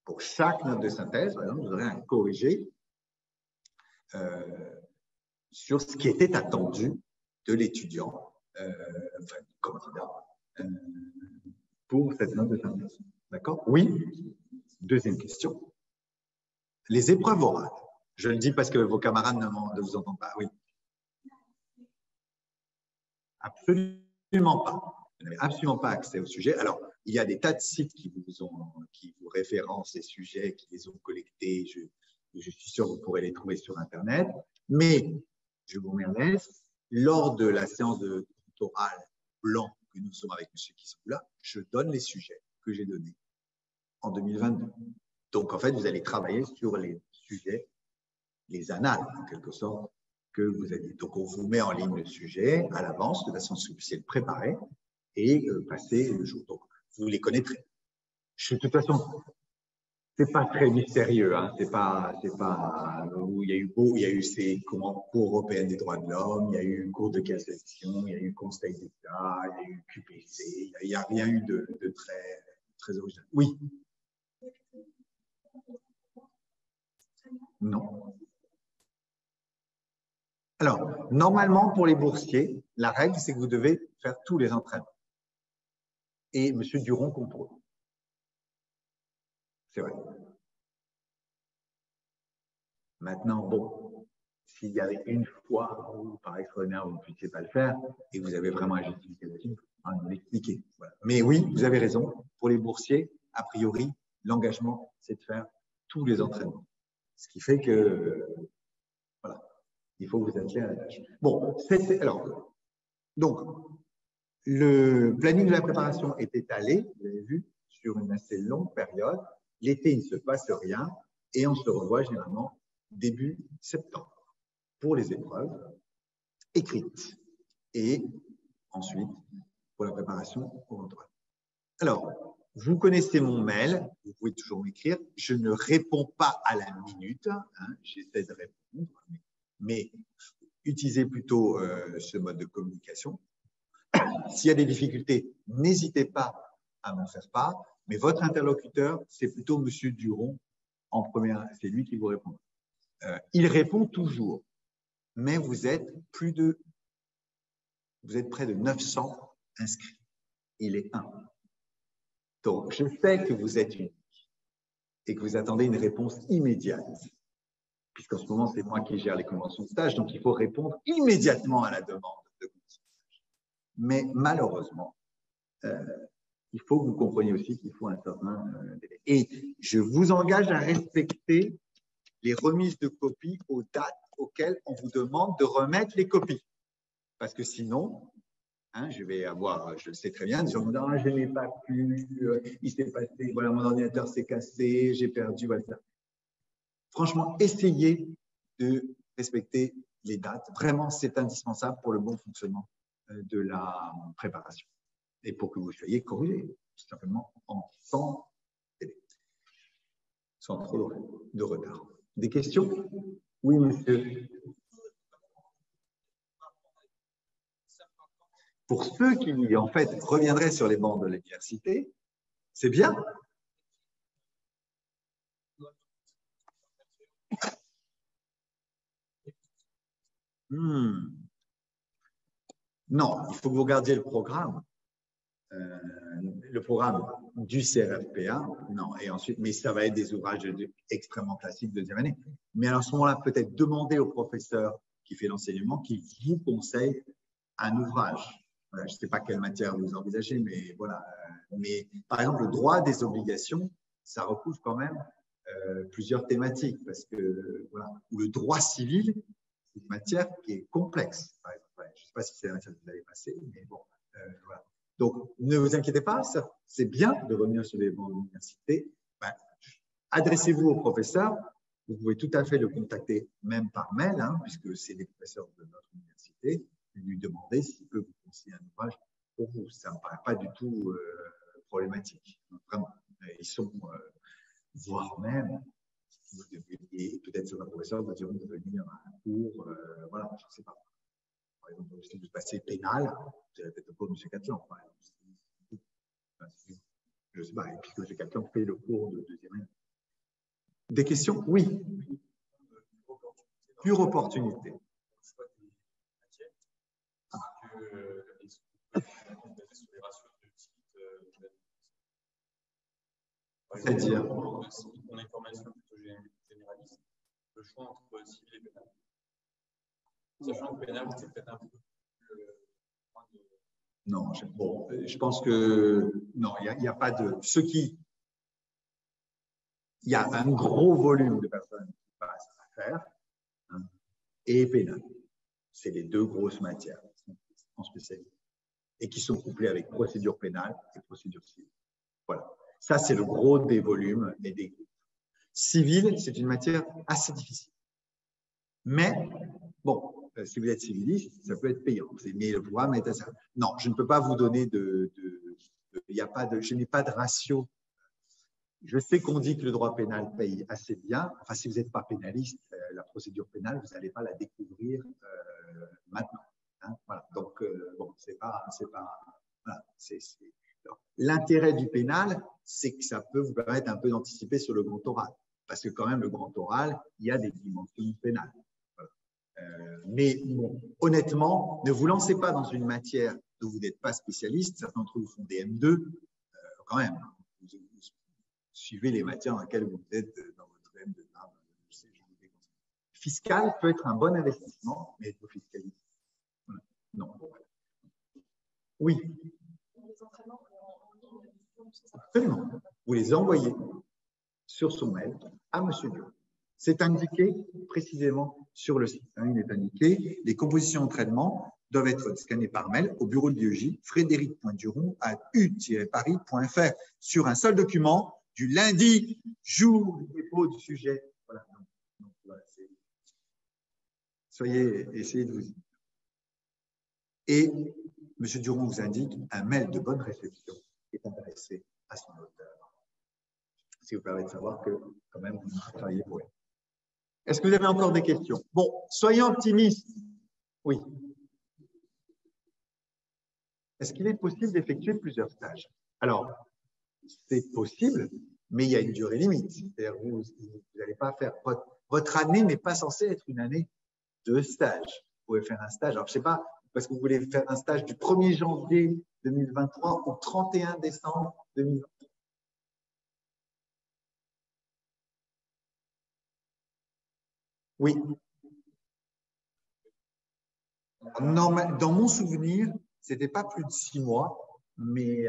Pour chaque note de synthèse, par exemple, vous aurez un corrigé sur ce qui était attendu de l'étudiant, pour cette note de synthèse. D'accord? Oui. Deuxième question. Les épreuves orales. Je le dis parce que vos camarades ne vous entendent pas. Oui. Absolument pas. Vous n'avez absolument pas accès au sujet. Alors, il y a des tas de sites qui vous référencent les sujets, qui les ont collectés. Je suis sûr que vous pourrez les trouver sur Internet. Mais, je vous mets en laisse, lors de la séance de oral blanc que nous sommes avec monsieur qui sont là, je donne les sujets que j'ai donnés en 2022. Donc, en fait, vous allez travailler sur les sujets, les annales, en quelque sorte, que vous avez. Donc, on vous met en ligne le sujet à l'avance, de façon à ce que vous puissiez le préparer et passer le jour. Donc, vous les connaîtrez. De toute façon, c'est pas très mystérieux, hein. C'est pas, il y a eu ces Cour européenne des droits de l'homme, il y a eu Cour de cassation, il y a eu Conseil d'État, il y a eu QPC, il n'y a rien eu de très original. Oui. Non. Alors, normalement, pour les boursiers, la règle, c'est que vous devez faire tous les entraînements. Et M. Duron contrôle. C'est vrai. Maintenant, bon, s'il y avait une fois où, par extraordinaire, vous ne puissiez pas le faire et que vous avez vraiment un justificatif, vous l'expliquer. Voilà. Mais oui, vous avez raison. Pour les boursiers, a priori, l'engagement, c'est de faire tous les entraînements. Ce qui fait que, voilà, il faut vous atteler à la tâche. Bon, alors, donc, le planning de la préparation est étalé, vous avez vu, sur une assez longue période. L'été, il ne se passe rien et on se revoit généralement début septembre pour les épreuves écrites et ensuite pour la préparation au oral. Alors, vous connaissez mon mail, vous pouvez toujours m'écrire. Je ne réponds pas à la minute, hein, j'essaie de répondre, mais utilisez plutôt ce mode de communication. S'il y a des difficultés, n'hésitez pas à m'en faire part, mais votre interlocuteur, c'est plutôt M. Duron en première, c'est lui qui vous répond. Il répond toujours, mais vous êtes près de 900 inscrits. Il est 1. Donc, je sais que vous êtes unique et que vous attendez une réponse immédiate, puisqu'en ce moment, c'est moi qui gère les conventions de stage, donc il faut répondre immédiatement à la demande de convention de stage. Mais malheureusement, il faut que vous compreniez aussi qu'il faut un certain délai. Et je vous engage à respecter les remises de copies aux dates auxquelles on vous demande de remettre les copies. Parce que sinon, hein, je vais avoir, je le sais très bien, sur mon ah, je n'ai pas pu, il s'est passé, voilà, mon ordinateur s'est cassé, j'ai perdu, voilà. Franchement, essayez de respecter les dates. Vraiment, c'est indispensable pour le bon fonctionnement de la préparation et pour que vous soyez corrigé, tout simplement en temps délai, sans trop de retard. Des questions? Oui, monsieur. Pour ceux qui, en fait, reviendraient sur les bancs de l'université, c'est bien. Non, il faut que vous regardiez le programme du CRFPA. Non, et ensuite, mais ça va être des ouvrages extrêmement classiques de deuxième année. Mais à ce moment-là, peut-être demander au professeur qui fait l'enseignement qui vous conseille un ouvrage. Je ne sais pas quelle matière vous envisagez, mais voilà. Mais par exemple, le droit des obligations, ça recouvre quand même plusieurs thématiques, parce que voilà, ou le droit civil, c'est une matière qui est complexe. Par exemple. Je ne sais pas si c'est la matière que vous avez passée, mais bon, voilà. Donc, ne vous inquiétez pas, c'est bien de revenir sur les bancs de l'université. Adressez-vous au professeur. Vous pouvez tout à fait le contacter, même par mail, hein, puisque c'est des professeurs de notre université, et lui demander s'il peut vous conseiller un ouvrage pour vous. Ça ne me paraît pas du tout problématique. Vraiment. Ils sont, voire même, et peut-être sur un professeur vous diront de venir à un cours, voilà, je ne sais pas. Par exemple, si vous passez pénal, vous avez peut-être le cours de M. Catlan, par exemple. Je ne sais pas, et puisque M. Catlan fait le cours de deuxième année. Des questions? Oui. Pure opportunité. C'est-à-dire
On a une formation plutôt généraliste, le choix entre civil et pénal. Sachant que pénal, c'est peut-être un peu plus.
Non, bon, je pense que non, il n'y a pas de. Il y a un gros volume de personnes qui passent à faire, hein, et pénal. C'est les deux grosses matières en spécialité et qui sont couplées avec procédure pénale et procédure civile. Voilà. Ça, c'est le gros des volumes et des groupes. Civil, c'est une matière assez difficile. Mais, bon, si vous êtes civiliste, ça peut être payant. Mais le programme est assez. Non, je ne peux pas vous donner je n'ai pas de ratio. Je sais qu'on dit que le droit pénal paye assez bien. Enfin, si vous n'êtes pas pénaliste, la procédure pénale, vous n'allez pas la découvrir maintenant. Hein, voilà. Donc, bon, c'est pas voilà, l'intérêt du pénal, c'est que ça peut vous permettre un peu d'anticiper sur le grand oral. Parce que quand même, le grand oral, il y a des dimensions pénales. Voilà. Mais bon, honnêtement, ne vous lancez pas dans une matière dont vous n'êtes pas spécialiste. Certains d'entre vous font des M2. Quand même, vous suivez les matières dans lesquelles vous êtes dans votre M2. Fiscal peut être un bon investissement, mais êtes-vous fiscaliste? Voilà. Non. Oui. Absolument. Vous les envoyez sur son mail à M. Dion. C'est indiqué précisément sur le site. Il est indiqué, les compositions d'entraînement doivent être scannées par mail au bureau de l'IEJ, frédéric.duron@u-paris.fr, sur un seul document du lundi, jour du dépôt du sujet. Voilà. Donc, voilà, essayez de vous y. Et M. Duron vous indique un mail de bonne réception qui est adressé à son auteur. Ce qui vous permet de savoir que, quand même, vous travaillez pour elle. Est-ce que vous avez encore des questions? Bon, soyons optimistes. Oui. Est-ce qu'il est possible d'effectuer plusieurs stages? Alors, c'est possible, mais il y a une durée limite. C'est-à-dire que vous n'allez pas faire. Votre année n'est pas censée être une année de stage. Vous pouvez faire un stage. Alors, je ne sais pas, parce que vous voulez faire un stage du 1er janvier 2023 au 31 décembre 2023. Oui. Dans mon souvenir, ce n'était pas plus de 6 mois, mais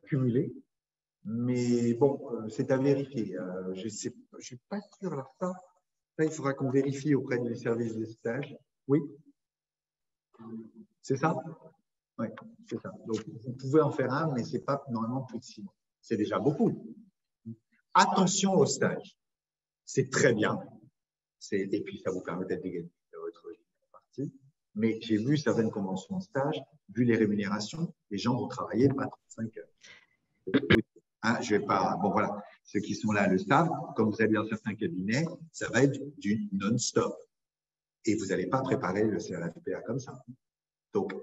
cumulé. Mais bon, c'est à vérifier. Je ne suis pas sûr alors ça Ça, il faudra qu'on vérifie auprès du service des stages. Oui? C'est ça? Oui, c'est ça. Donc, vous pouvez en faire un, mais ce n'est pas normalement plus de 6 mois. C'est déjà beaucoup. Attention au stage. C'est très bien. Et puis, ça vous permet d'être égalisé de votre partie. Mais j'ai vu certaines conventions en stage, vu les rémunérations, les gens vont travailler pas 35 heures. Hein, je vais pas. Bon, voilà. Ceux qui sont là le savent. Comme vous allez dans certains cabinets, ça va être du non-stop. Et vous n'allez pas préparer le CRFPA comme ça. Donc,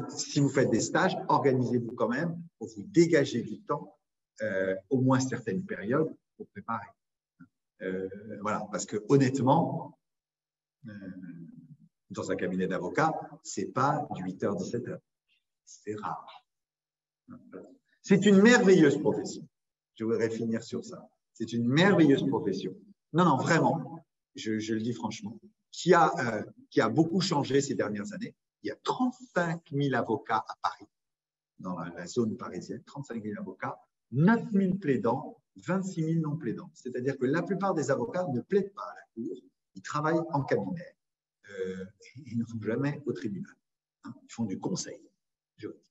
si vous faites des stages, organisez-vous quand même pour vous dégager du temps, au moins certaines périodes, pour préparer. Voilà, parce que honnêtement, dans un cabinet d'avocat, c'est pas du 8h, 17h. C'est rare. C'est une merveilleuse profession. Je voudrais finir sur ça. C'est une merveilleuse profession. Non, non, vraiment, je le dis franchement, qui a beaucoup changé ces dernières années. Il y a 35 000 avocats à Paris, dans la zone parisienne, 35 000 avocats, 9 000 plaidants, 26 000 non plaidants. C'est-à-dire que la plupart des avocats ne plaident pas à la cour, ils travaillent en cabinet. Ils ne vont jamais au tribunal. Hein, ils font du conseil juridique.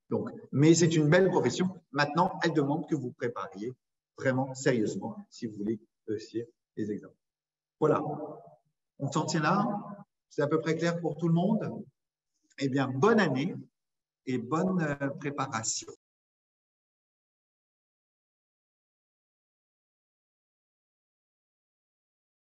Donc, mais c'est une belle profession. Maintenant, elle demande que vous prépariez vraiment sérieusement si vous voulez réussir les examens. Voilà. On s'en tient là. C'est à peu près clair pour tout le monde. Eh bien, bonne année et bonne préparation.